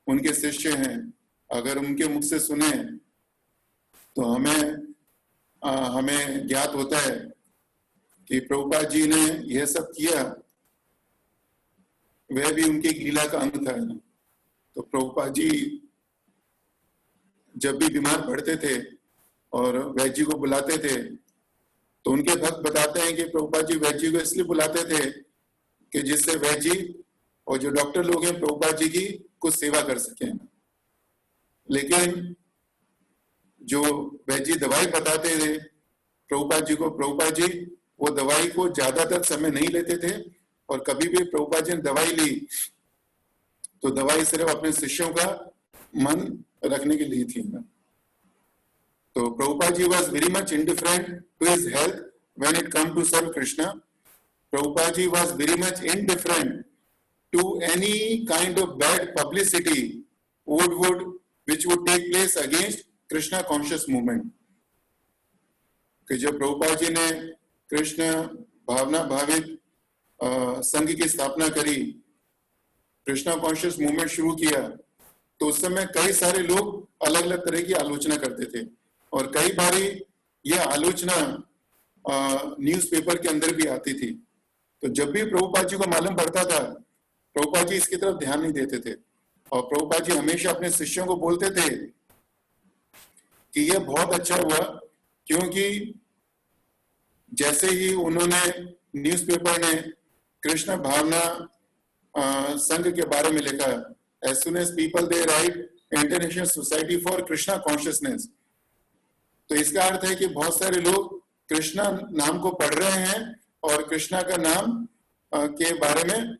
उनके शिष्य हैं, अगर उनके मुख से सुने तो हमें ज्ञात होता है कि प्रभुपाद जी ने यह सब किया, वह भी उनके लीला का अंग था। तो प्रभुपाद जी जब भी बीमार पड़ते थे और वैद्य जी को बुलाते थे, तो उनके भक्त बताते हैं कि प्रभुपाद जी वैद्य जी को इसलिए बुलाते थे कि जिससे वैद्य जी और जो डॉक्टर लोग हैं प्रभुपाद जी की कुछ सेवा कर सकें। लेकिन जो वैद्य जी दवाई बताते थे प्रभुपाद जी को, प्रभुपाद जी वो दवाई को ज्यादातर समय नहीं लेते थे, और कभी भी प्रभुपाद जी ने दवाई ली तो दवाई सिर्फ अपने शिष्यों का मन रखने के लिए थी। तो Prabhupada ji was very much indifferent to his health when it come to serve Krishna. Prabhupada ji was very much indifferent to any kind of bad publicity which would take place against Krishna conscious movement. कि जब प्रभुपाद जी ने कृष्ण भावना भावित संघ की स्थापना करी, Krishna conscious movement शुरू किया, तो उस समय कई सारे लोग अलग अलग तरह की आलोचना करते थे और कई बारी यह आलोचना न्यूज़पेपर के अंदर भी आती थी। तो जब भी प्रभुपाद जी को मालूम पड़ता था, प्रभुपाद जी इसकी तरफ ध्यान नहीं देते थे और प्रभुपाद जी हमेशा अपने शिष्यों को बोलते थे कि यह बहुत अच्छा हुआ, क्योंकि जैसे ही उन्होंने न्यूज़पेपर ने कृष्ण भावना संघ के बारे में लिखा, as soon as people they write International Society for Krishna Consciousness, तो इसका अर्थ है कि बहुत सारे लोग कृष्णा नाम को पढ़ रहे हैं और कृष्णा का नाम के बारे में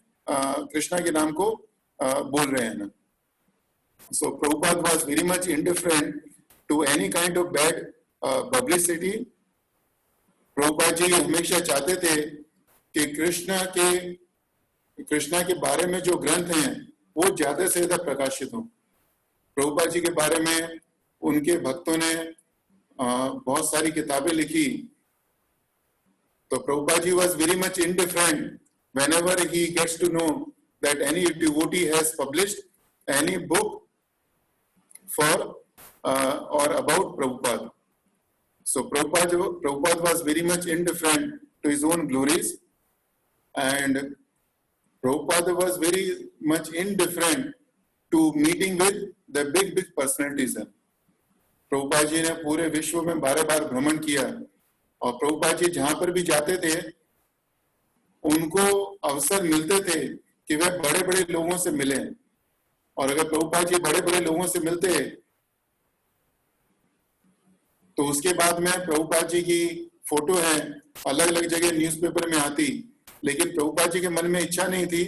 कृष्णा के नाम को बोल रहे हैं ना। So Prabhupada was very much indifferent to any kind of bad publicity. Prabhupada ji हमेशा चाहते थे कि कृष्णा के बारे में जो ग्रंथ हैं वो ज्यादा से ज्यादा प्रकाशित हों। प्रभुपाद जी के बारे में उनके भक्तों ने बहुत सारी किताबें लिखी, तो Prabhupada ji was very much indifferent whenever he gets to know that any devotee has published any book for or about Prabhupada. So Prabhupada was very much indifferent to his own glories, and Prabhupada was very much indifferent to meeting with the big personalities. Prabhupada ji ने पूरे विश्व में 12 बार भ्रमण किया और प्रभुपाद जी जहां पर भी जाते थे उनको अवसर मिलते थे कि वे बड़े लोगों से मिलें, और अगर प्रभुपाद जी बड़े लोगों से मिलते तो उसके बाद में प्रभुपाद जी की फोटो है अलग अलग जगह न्यूज़पेपर में आती, लेकिन प्रभुपाद जी के मन में इच्छा नहीं थी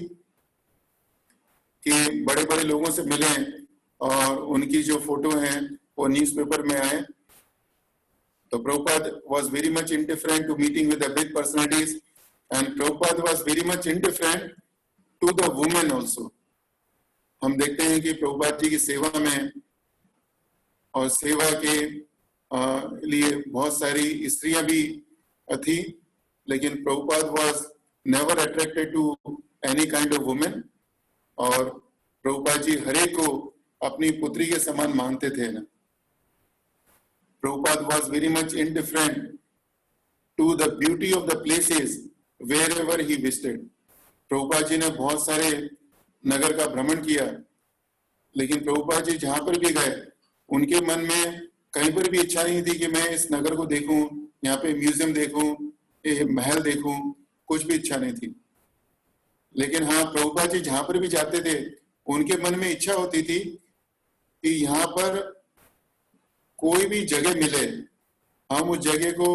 कि बड़े लोगों से मिलें और उनकी जो फोटो है वो न्यूज़पेपर में आए। तो Prabhupada was very much indifferent to meeting with the big personalities, and Prabhupada was very much indifferent to the women also. हम देखते हैं कि प्रभुपाद जी की सेवा में और सेवा के लिए बहुत सारी स्त्रियां भी थी, लेकिन Prabhupada was never attracted to any kind of woman, और प्रभुपाद जी हरेक को अपनी पुत्री के समान मानते थे ना। Prabhupada was very much indifferent to the beauty of the places wherever he visited. Prabhupada ji ने बहुत सारे नगर का भ्रमण किया, लेकिन प्रभुपाद जी जहां पर भी गए उनके मन में कहीं पर भी इच्छा नहीं थी कि मैं इस नगर को देखूं, यहाँ पे म्यूजियम देखूं, ये महल देखूं, कुछ भी इच्छा नहीं थी। लेकिन हाँ, प्रभुपाद जी जहां पर भी जाते थे उनके मन में इच्छा होती थी कि यहाँ पर कोई भी जगह मिले, हम उस जगह को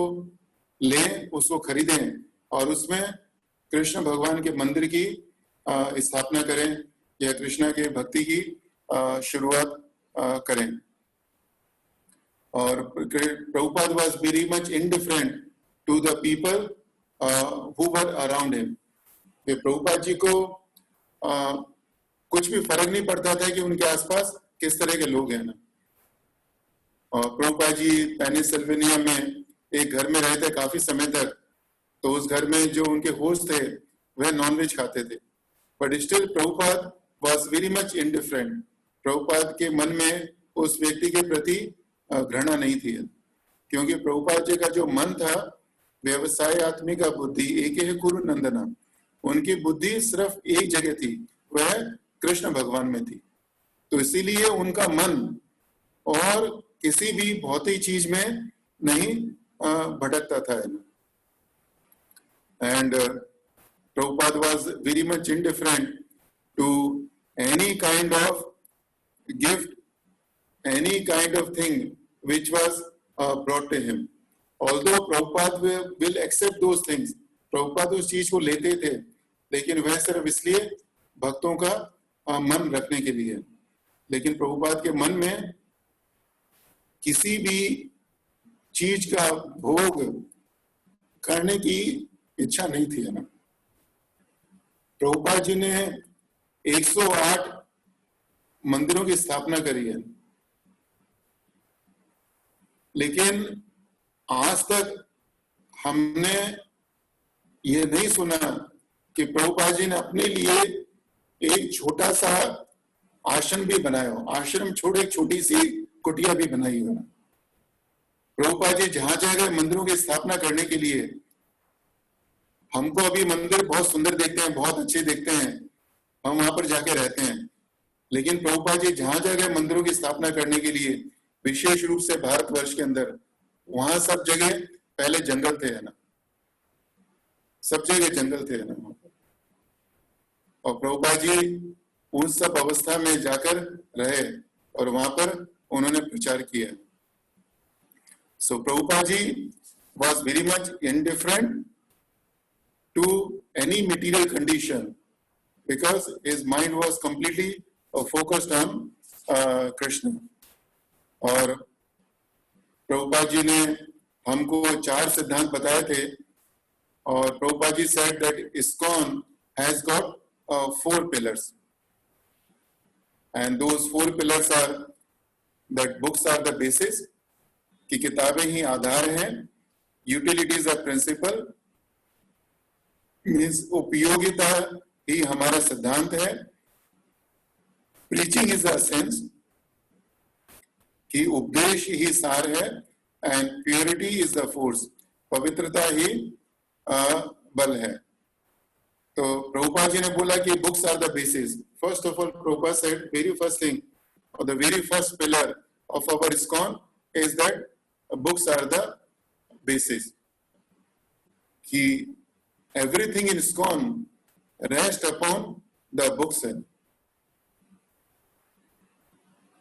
लें, उसको खरीदें और उसमें कृष्ण भगवान के मंदिर की स्थापना करें या कृष्णा के भक्ति की शुरुआत करें। और Prabhupada was very much indifferent to the people who were around him. Prabhupada ji को कुछ भी फर्क नहीं पड़ता था कि उनके आसपास किस तरह के लोग हैं ना। और प्रभुपाद जी पेनिसिल्वेनिया में एक घर में रहते काफी समय तक, तो उस घर में जो उनके होस्ट थे वह नॉनवेज खाते थे, but still Prabhupada was very much indifferent. Prabhupada के मन में उस व्यक्ति के प्रति घृणा नहीं थी, क्योंकि प्रभुपाद जी का जो मन था व्यवसाय आत्मिका बुद्धि एक है कुरु नंदना, उनकी बुद्धि सिर्फ एक जगह थी, वह कृष्ण भगवान में थी। तो इसीलिए उनका मन और किसी भी भौतिक चीज में नहीं भटकता था। And Prabhupada was very much indifferent to any kind of gift, any kind of thing which was brought to him. Although Prabhupada will accept those things, Prabhupada उस चीज को लेते थे, लेकिन वह सिर्फ इसलिए भक्तों का मन रखने के लिए। लेकिन प्रभुपाद के मन में किसी भी चीज का भोग करने की इच्छा नहीं थी, है ना। प्रभुपाद जी ने 108 मंदिरों की स्थापना करी है, लेकिन आज तक हमने ये नहीं सुना कि प्रभुपाद जी ने अपने लिए एक छोटा सा आश्रम भी बनाया हो, आश्रम छोड़ एक छोटी सी कुटिया भी बनाई हो। प्रभुपाद जी जहां जहां गए मंदिरों की स्थापना करने के लिए, हमको अभी मंदिर बहुत सुंदर देखते हैं, बहुत अच्छे देखते हैं, हम वहां पर जाके रहते हैं, लेकिन प्रभुपाद जी जहां जहां गए मंदिरों की स्थापना करने के लिए, विशेष रूप से भारतवर्ष के अंदर, वहां सब जगह पहले जंगल थे, है ना, सब जगह जंगल थे, है ना। और प्रभुपाद जी उन सब अवस्था में जाकर रहे और वहां पर उन्होंने प्रचार किया। सो Prabhupada ji was very much indifferent to any material condition because his mind was completely focused on Krishna. और प्रभुपाद जी ने हमको 4 सिद्धांत बताए थे, और Prabhupada ji said that ISKCON has got 4 pillars, and those 4 pillars are that books are the basis, कि किताबें ही आधार हैं, यूटिलिटीज आर प्रिंसिपल, मीन्स उपयोगिता ही हमारा सिद्धांत है, प्रीचिंग इज द एसेंस, कि उपदेश ही सार है, and purity is the force, पवित्रता ही बल है। तो प्रभुपाद जी ने बोला कि books are the basis. First of all Prabhupada said very first thing और the very first pillar of our ISKCON is that books are the basis, कि everything in ISKCON rests upon the books.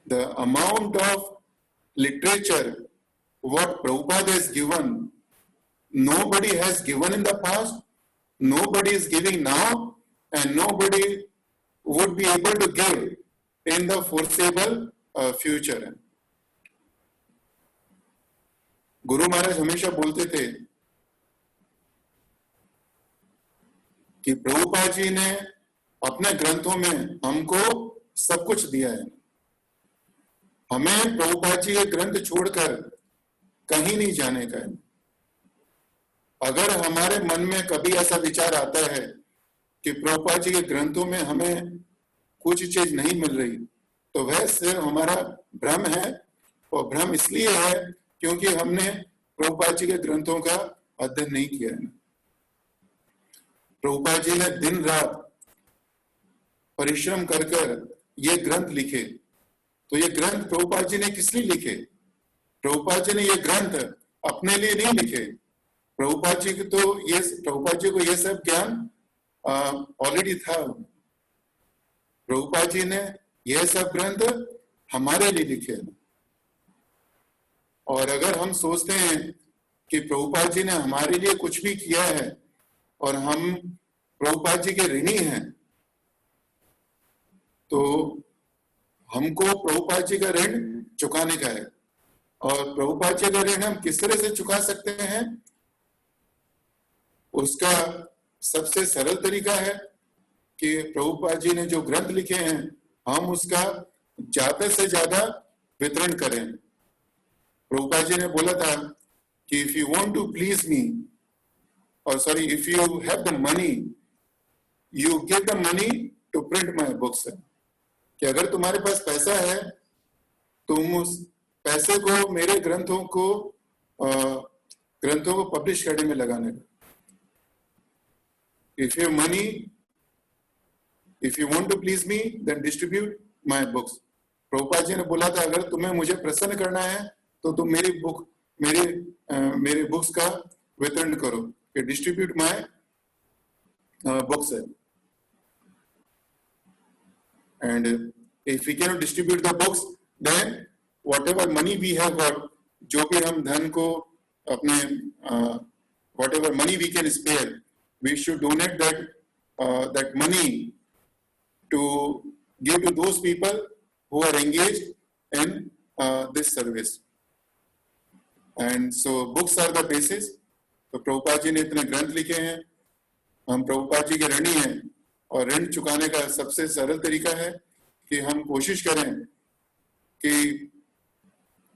The amount of literature what Prabhupada has given, nobody has given in the past, nobody is giving now, and nobody would be able to give in the foreseeable future. Guru Maharaj हमेशा बोलते थे कि प्रभुपाद जी ने अपने ग्रंथों में हमको सब कुछ दिया है, हमें प्रभुपाद जी के ग्रंथ छोड़कर कहीं नहीं जाने का है। अगर हमारे मन में कभी ऐसा विचार आता है कि प्रभुपाद जी के ग्रंथों में हमें कुछ चीज नहीं मिल रही, तो वह सिर्फ हमारा भ्रम है, और भ्रम इसलिए है क्योंकि हमने प्रभुपाद जी के ग्रंथों का अध्ययन नहीं किया है। प्रभुपाद जी ने दिन रात परिश्रम कर कर ये ग्रंथ लिखे। तो ये ग्रंथ प्रभुपाद जी ने किस लिए लिखे? प्रभुपाद जी ने ये ग्रंथ अपने लिए नहीं लिखे। प्रभुपाद जी को ये सब ज्ञान ऑलरेडी था। प्रभुपाद जी ने यह सब ग्रंथ हमारे लिए लिखे। और अगर हम सोचते हैं कि प्रभुपाद जी ने हमारे लिए कुछ भी किया है और हम प्रभुपाद जी के ऋणी हैं, तो हमको प्रभुपाद जी का ऋण चुकाने का है। और प्रभुपाद जी का ऋण हम किस तरह से चुका सकते हैं? उसका सबसे सरल तरीका है कि प्रभुपाद जी ने जो ग्रंथ लिखे हैं हम उसका ज्यादा से ज्यादा वितरण करें। प्रभुपाद जी ने बोला था कि if you want to please me, और sorry, if you have the money, you give the money to print my books. कि अगर तुम्हारे पास पैसा है, तुम उस पैसे को मेरे ग्रंथों को पब्लिश करने में लगाने का। If you have money, if you want to please me, then distribute my books. Prabhupada ji ने बोला था अगर तुम्हें मुझे प्रसन्न करना है तो तुम मेरे बुक्स का वितरण करो, कि distribute my books. And if we can distribute the books, then whatever money we have got, जो भी हम धन को अपने whatever money we can spare, we should donate that money to give to those people who are engaged in this service. And so books are the basis. तो प्रभुपाद जी ने इतने ग्रंथ लिखे हैं, हम प्रभुपाद जी के ऋणी हैं, और ऋण चुकाने का सबसे सरल तरीका है कि हम कोशिश करें कि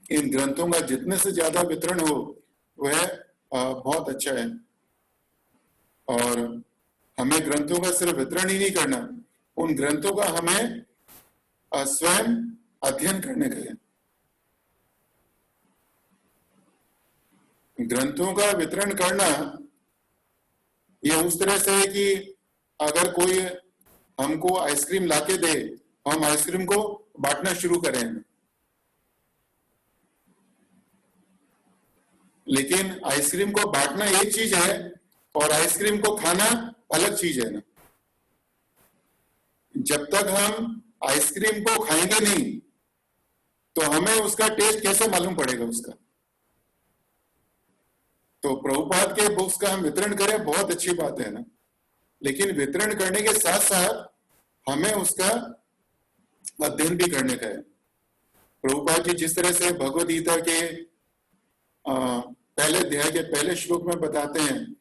इन ग्रंथों का जितने से ज्यादा वितरण हो वह बहुत अच्छा है। और हमें ग्रंथों का सिर्फ वितरण ही नहीं करना, उन ग्रंथों का हमें स्वयं अध्ययन करने का है। ग्रंथों का वितरण करना यह उस तरह से है कि अगर कोई हमको आइसक्रीम लाके दे, हम आइसक्रीम को बांटना शुरू करें, लेकिन आइसक्रीम को बांटना एक चीज है और आइसक्रीम को खाना अलग चीज है ना। जब तक हम आइसक्रीम को खाएंगे नहीं तो हमें उसका टेस्ट कैसे मालूम पड़ेगा उसका। तो प्रभुपाद के बुक्स का हम वितरण करें, बहुत अच्छी बात है ना, लेकिन वितरण करने के साथ साथ हमें उसका अध्ययन भी करने का है। प्रभुपाद जी जिस तरह से भगवद गीता के पहले अध्याय के पहले श्लोक में बताते हैं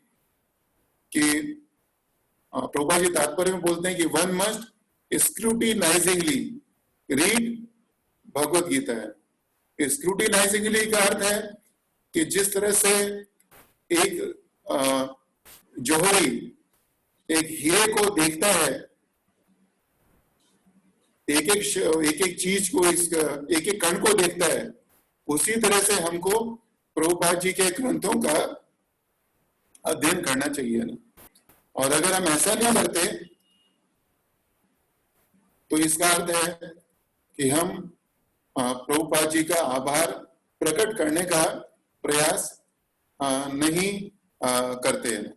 कि प्रभुपाद जी तात्पर्य में बोलते हैं कि one must scrutinisingly read Bhagavad Gita है। स्क्रूटिनाइजिंगली का अर्थ है कि जिस तरह से एक जौहरी एक हीरे को देखता है, एक एक चीज को, एक एक कण को देखता है, उसी तरह से हमको प्रभुपाद जी के ग्रंथों का अध्ययन करना चाहिए ना। और अगर हम ऐसा नहीं करते तो इसका अर्थ है कि हम प्रभुपाद जी का आभार प्रकट करने का प्रयास नहीं करते हैं।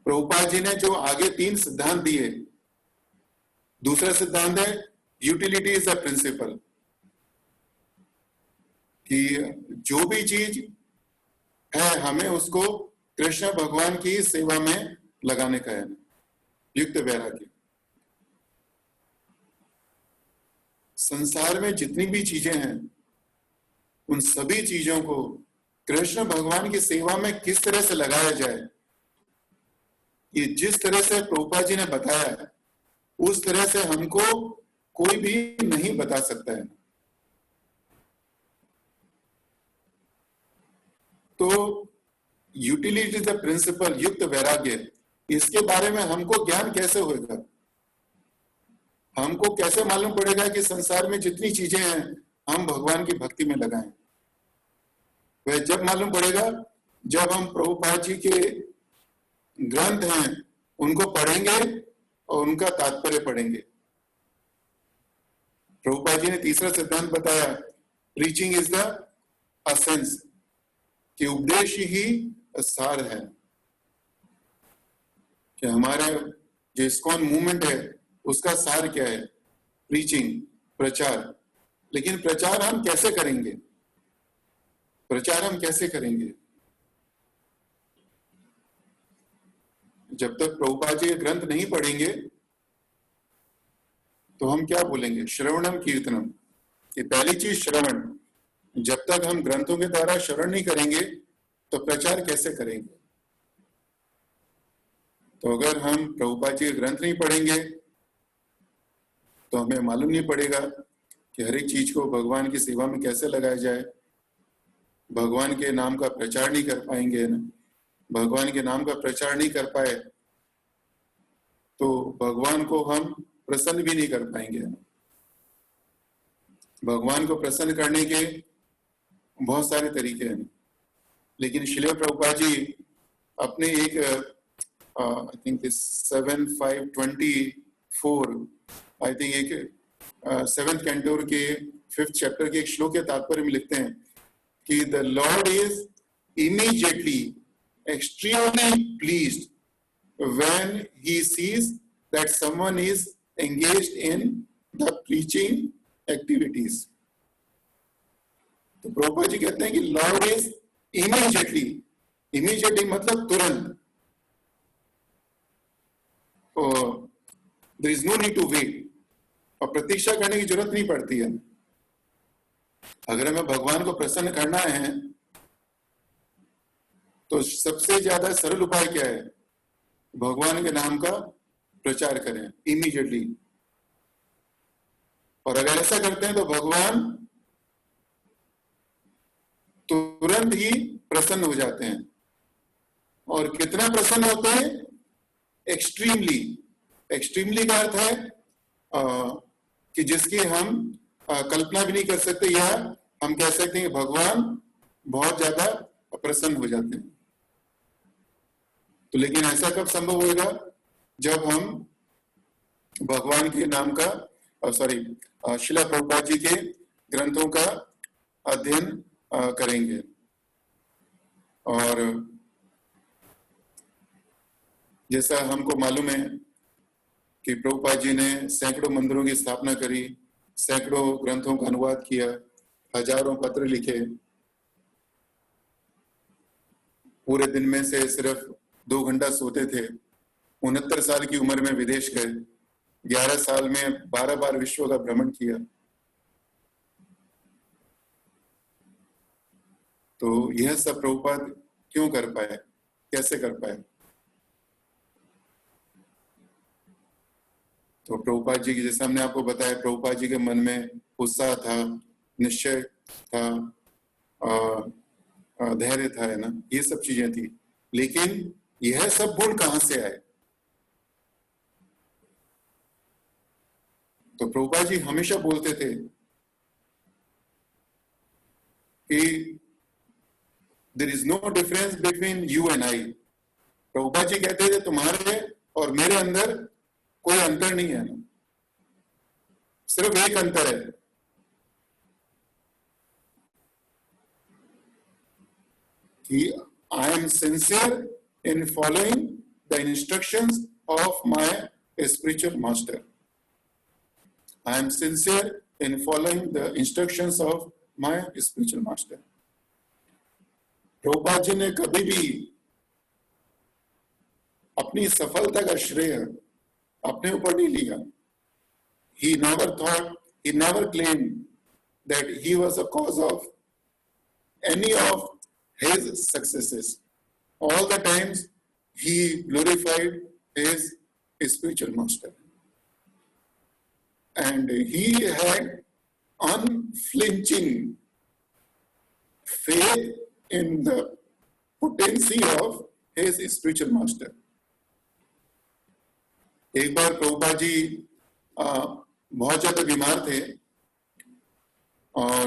प्रभुपाद जी ने जो आगे 3 सिद्धांत दिए, दूसरा सिद्धांत है यूटिलिटी इज अ प्रिंसिपल, कि जो भी चीज है हमें उसको कृष्ण भगवान की सेवा में लगाने का है, युक्त वैराग्य। संसार में जितनी भी चीजें हैं उन सभी चीजों को कृष्ण भगवान की सेवा में किस तरह से लगाया जाए, ये जिस तरह से प्रभुपाद जी ने बताया उस तरह से हमको कोई भी नहीं बता सकता है। तो यूटिलिटी द प्रिंसिपल, युक्त वैराग्य, इसके बारे में हमको ज्ञान कैसे होगा, हमको कैसे मालूम पड़ेगा कि संसार में जितनी चीजें हैं हम भगवान की भक्ति में लगाएं। वह जब मालूम पड़ेगा जब हम प्रभुपाद जी के ग्रंथ हैं उनको पढ़ेंगे और उनका तात्पर्य पढ़ेंगे। प्रभुपाद जी ने तीसरा सिद्धांत बताया, प्रीचिंग इज द एसेंस, कि उपदेश ही सार है। कि हमारा जो इस्कॉन मूवमेंट है उसका सार क्या है, प्रीचिंग, प्रचार। लेकिन प्रचार हम कैसे करेंगे, प्रचार हम कैसे करेंगे? जब तक प्रभुपाद जी के ग्रंथ नहीं पढ़ेंगे तो हम क्या बोलेंगे, श्रवणम कीर्तनम, ये पहली चीज श्रवण। जब तक हम ग्रंथों के द्वारा श्रवण नहीं करेंगे तो प्रचार कैसे करेंगे? तो अगर हम प्रभुपाद जी के ग्रंथ नहीं पढ़ेंगे तो हमें मालूम नहीं पड़ेगा कि हर एक चीज को भगवान की सेवा में कैसे लगाया जाए। भगवान के नाम का प्रचार नहीं कर पाएंगे ना, भगवान के नाम का प्रचार नहीं कर पाए तो भगवान को हम प्रसन्न भी नहीं कर पाएंगे। भगवान को प्रसन्न करने के बहुत सारे तरीके हैं, लेकिन श्रील प्रभुपाद जी अपने एक आई थिंक 7:5:24 आई थिंक एक 7th कैंटोर के 5th चैप्टर के एक श्लोक के तात्पर्य में लिखते हैं कि the Lord is immediately extremely pleased when he sees that someone is engaged in the preaching activities. तो प्रभुपाद जी कहते हैं कि लॉर्ड इज इमीडिएटली, इमीडिएटली मतलब तुरंत, there is no need to wait, और प्रतीक्षा करने की जरूरत नहीं पड़ती है। अगर हमें भगवान को प्रसन्न करना है तो सबसे ज्यादा सरल उपाय क्या है, भगवान के नाम का प्रचार करें इमीडिएटली। और अगर ऐसा करते हैं तो भगवान तुरंत ही प्रसन्न हो जाते हैं। और कितना प्रसन्न होते हैं एक्सट्रीमली, एक्सट्रीमली का अर्थ है कि जिसकी हम कल्पना भी नहीं कर सकते, या हम कह सकते हैं कि भगवान बहुत ज्यादा प्रसन्न हो जाते हैं। तो लेकिन ऐसा कब संभव होगा? जब हम भगवान के नाम का श्रील प्रभुपाद जी के ग्रंथों का अध्ययन करेंगे। और जैसा हमको मालूम है कि प्रभुपाद जी ने सैकड़ों मंदिरों की स्थापना करी, सैकड़ों ग्रंथों का अनुवाद किया, हजारों पत्र लिखे, पूरे दिन में से सिर्फ 2 घंटा सोते थे, 69 साल की उम्र में विदेश गए, 11 साल में 12 बार विश्व का भ्रमण किया। तो यह सब प्रभुपाद क्यों कर पाए, कैसे कर पाए? तो प्रभुपाद जी की, जैसे हमने आपको बताया, प्रभुपाद जी के मन में उत्साह था, निश्चय था, धैर्य था, है ना, ये सब चीजें थी। लेकिन यह सब गुण कहां से आए? तो प्रभुपाद जी हमेशा बोलते थे कि there is no difference between you and I. Prabhupada ji कहते थे तुम्हारे और मेरे अंदर कोई अंतर नहीं है ना, सिर्फ एक अंतर है कि I am sincere in following the instructions of my spiritual master. I am sincere in following the instructions of my spiritual master. Prabhupada ji ने कभी भी अपनी सफलता का श्रेय अपने ऊपर नहीं लिया। He never thought, he never claimed that he was a cause of any of his successes. All the times he glorified his spiritual master. And he had unflinching faith in the potency of his spiritual master. एक बार प्रभुपाद जी बहुत ज्यादा बीमार थे और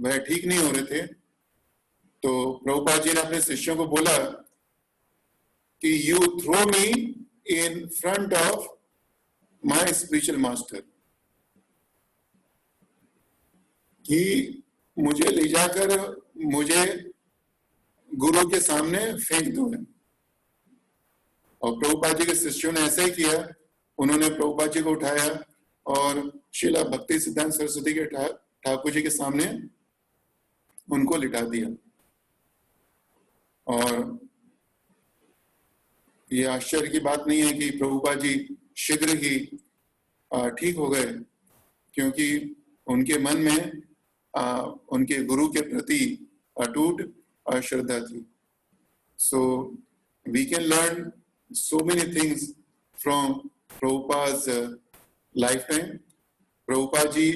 वह ठीक नहीं हो रहे थे। तो प्रभुपाद जी ने अपने शिष्यों को बोला कि you throw me in front of my spiritual master, कि मुझे ले जाकर मुझे गुरु के सामने फेंक दो। और प्रभुपाद जी के शिष्यों ने ऐसा ही किया। उन्होंने प्रभुपाद जी को उठाया और श्रील भक्ति सिद्धांत सरस्वती के ठाकुर जी के सामने उनको लिटा दिया। और ये आश्चर्य की बात नहीं है कि प्रभुपाद जी शीघ्र ही ठीक हो गए, क्योंकि उनके मन में उनके गुरु के प्रति अटूट श्रद्धा थी। So we can learn so many things from Prabhupada's lifetime. Prabhupada ji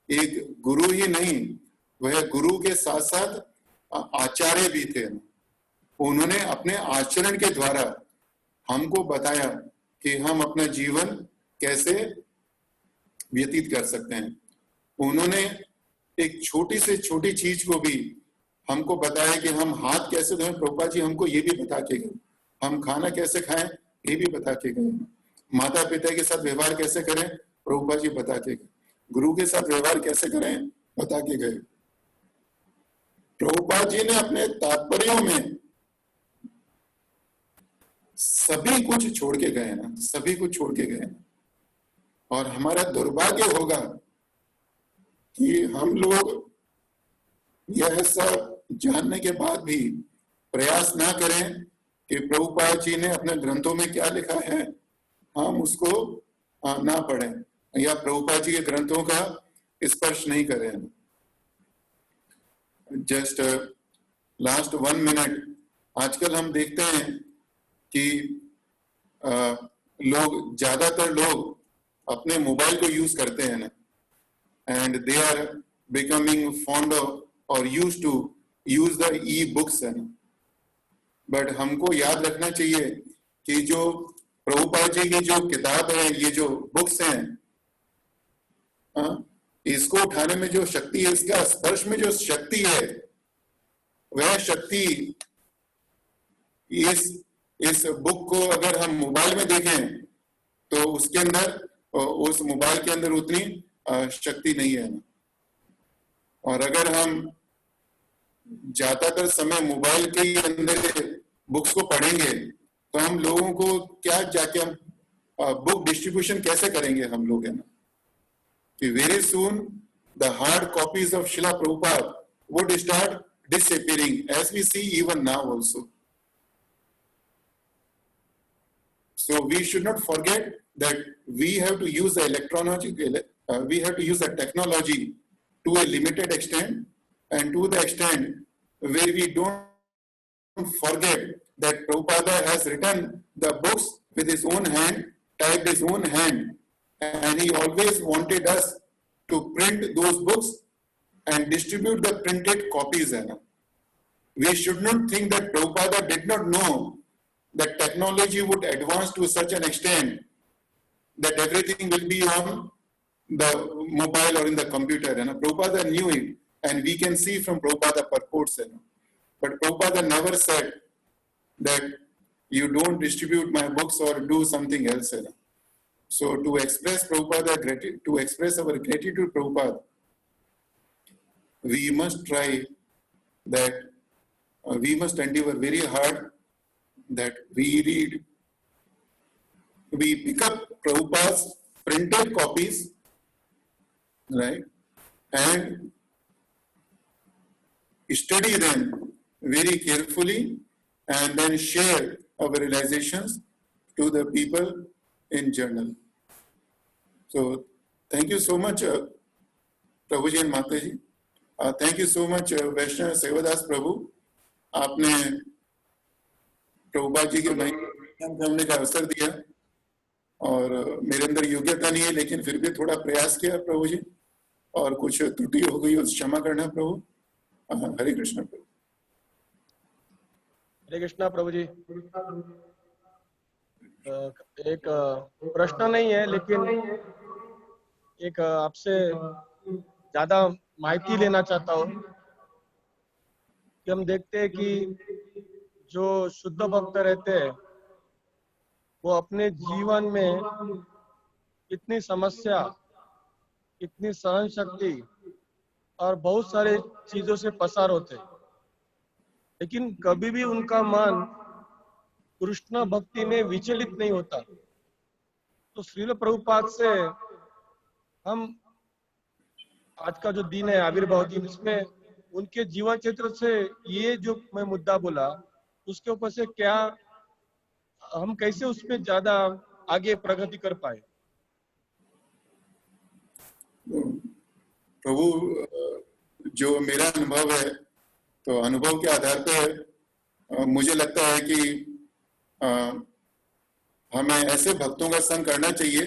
एक गुरु ही नहीं, वह गुरु के साथ साथ आचार्य भी थे। उन्होंने अपने आचरण के द्वारा हमको बताया कि हम अपना जीवन कैसे व्यतीत कर सकते हैं। उन्होंने एक छोटी से छोटी चीज को भी हमको बताया कि हम हाथ कैसे धोएं, प्रभुपाद जी हमको ये भी बता के गए। हम खाना कैसे खाएं, ये भी बता के गए। माता पिता के साथ व्यवहार कैसे करें, प्रभुपाद जी बता के गए। गुरु के साथ व्यवहार कैसे करें, बता के गए। प्रभुपाद जी ने अपने तात्पर्यों में सभी कुछ छोड़ के गए ना, सभी कुछ छोड़ के गए। और हमारा दुर्भाग्य होगा कि हम लोग यह सब जानने के बाद भी प्रयास ना करें कि प्रभुपाद जी ने अपने ग्रंथों में क्या लिखा है हम उसको ना पढ़ें या प्रभुपाद जी के ग्रंथों का स्पर्श नहीं करें। जस्ट लास्ट 1 मिनट, आजकल हम देखते हैं कि ज्यादातर लोग अपने मोबाइल को यूज करते हैं ना, and they are becoming fond of और used to use the e books है ना। बट हमको याद रखना चाहिए कि जो प्रभुपाद जी की जो किताब है, ये जो बुक्स हैं, इसको उठाने में जो शक्ति है, इसका स्पर्श में जो शक्ति है, वह शक्ति इस बुक को अगर हम मोबाइल में देखें तो उसके अंदर, उस मोबाइल के अंदर उतनी शक्ति नहीं है। और अगर हम ज्यादातर समय मोबाइल के अंदर बुक्स को पढ़ेंगे तो हम लोगों को क्या जाके हम बुक डिस्ट्रीब्यूशन कैसे करेंगे हम लोग, है ना? कि very soon the hard copies of Shila Prabhupada would start disappearing, as we see even now also. So we should not forget that we have to use we have to use the technology to a limited extent, and to the extent where we don't forget that Prabhupada has written the books with his own hand, typed his own hand, and he always wanted us to print those books and distribute the printed copies. We should not think that Prabhupada did not know that technology would advance to such an extent that everything will be on the mobile or in the computer. Prabhupada knew it, and we can see from Prabhupada purports. But Prabhupada never said that you don't distribute my books or do something else. So to express Prabhupada, to express our gratitude to Prabhupada, we must try that, we must endeavor very hard that we read, we pick up Prabhupada's printed copies, right, and study them very carefully, and then share our realizations to the people in journal. So thank you so much, Prabhuji and Mataji. Thank you so much, Vaishnav Sevadas Prabhu. आपने प्रभुपाद जी के महिमा करने का अवसर दिया, और मेरे अंदर योग्यता नहीं है, लेकिन फिर भी थोड़ा प्रयास किया प्रभु जी, और कुछ त्रुटि हो गई, उस क्षमा करना प्रभु। हरे कृष्ण प्रभु। हरे कृष्णा प्रभु जी। एक प्रश्न नहीं है, लेकिन एक आपसे ज्यादा माहिती लेना चाहता हूँ कि हम देखते हैं कि जो शुद्ध भक्त रहते हैं वो अपने जीवन में इतनी समस्या, इतनी सहन शक्ति और बहुत सारे चीजों से पसार होते हैं, लेकिन कभी भी उनका मन कृष्ण भक्ति में विचलित नहीं होता। तो श्रील प्रभुपाद से हम आज का जो दिन है, आविर्भाव दिन, इसमें उनके जीवन क्षेत्र से ये जो मैं मुद्दा बोला, उसके ऊपर से क्या हम कैसे उसमें ज्यादा आगे प्रगति कर पाए? प्रभु, जो मेरा अनुभव है, तो अनुभव के आधार पर मुझे लगता है कि हमें ऐसे भक्तों का संग करना चाहिए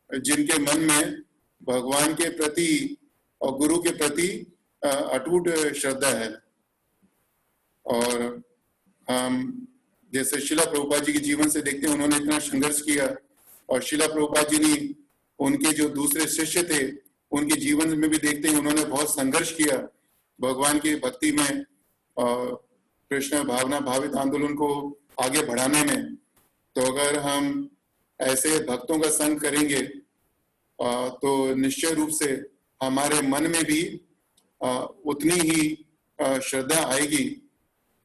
जिनके मन में भगवान के प्रति और गुरु के प्रति अटूट श्रद्धा है। और हम जैसे शिला प्रभुपाद जी के जीवन से देखते हैं, उन्होंने इतना संघर्ष किया, और शिला प्रभुपाद जी ने उनके जो दूसरे शिष्य थे उनके जीवन में भी देखते हैं उन्होंने बहुत संघर्ष किया भगवान की भक्ति में और कृष्ण भावना भावित आंदोलन को आगे बढ़ाने में। तो अगर हम ऐसे भक्तों का संग करेंगे तो निश्चय रूप से हमारे मन में भी उतनी ही श्रद्धा आएगी,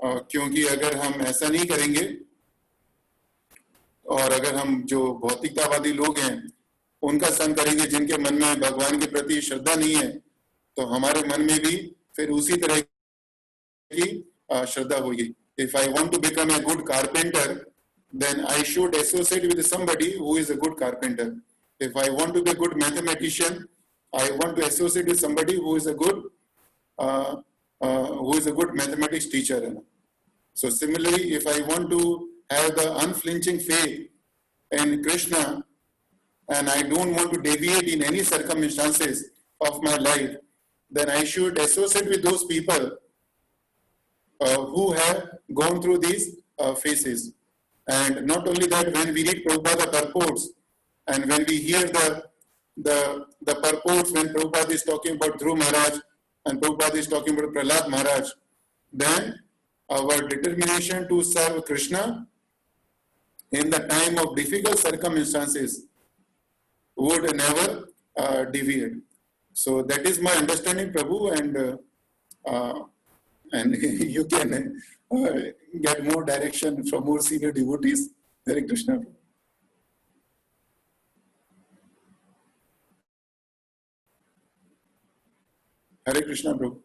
क्योंकि अगर हम ऐसा नहीं करेंगे और अगर हम जो भौतिकतावादी लोग हैं उनका संग करेंगे जिनके मन में भगवान के प्रति श्रद्धा नहीं है, तो हमारे मन में भी फिर उसी तरह की श्रद्धा होगी। If I want to become a good carpenter, then I should associate with somebody who is a good carpenter. If I want to be a good mathematician, I want to associate with somebody who is a good mathematics teacher. So similarly, if I want to have the unflinching faith in Krishna and I don't want to deviate in any circumstances of my life, then I should associate with those people who have gone through these phases. And not only that, when we read Prabhupada purports, and when we hear the purports, when Prabhupada is talking about Dhruv Maharaj and Prabhupada is talking about Prahlad Maharaj, then our determination to serve Krishna in the time of difficult circumstances would never deviate. So that is my understanding, Prabhu, and you can get more direction from more senior devotees. Hare Krishna. Hare Krishna, Prabhu.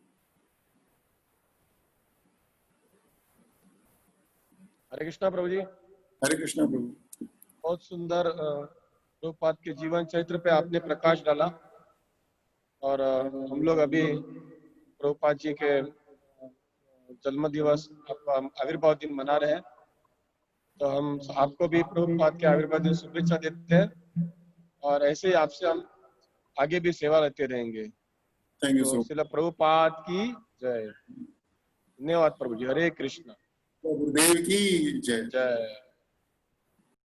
Hare Krishna Prabhu ji. Hare Krishna, Prabhu. बहुत सुंदर प्रभुपाद के जीवन चरित्र पे आपने प्रकाश डाला, और हम लोग अभी प्रभुपाद जी के जन्म दिवस आविर्भाव दिन मना रहे हैं, तो हम आपको भी प्रभुपाद के आविर्भाव दिन शुभेच्छा देते हैं, और ऐसे ही आपसे हम आगे भी सेवा लेते रहेंगे। Thank you तो so much. श्रील प्रभुपाद की जय। धन्यवाद प्रभु जी। हरे कृष्णा। गुरुदेव की जय। जय।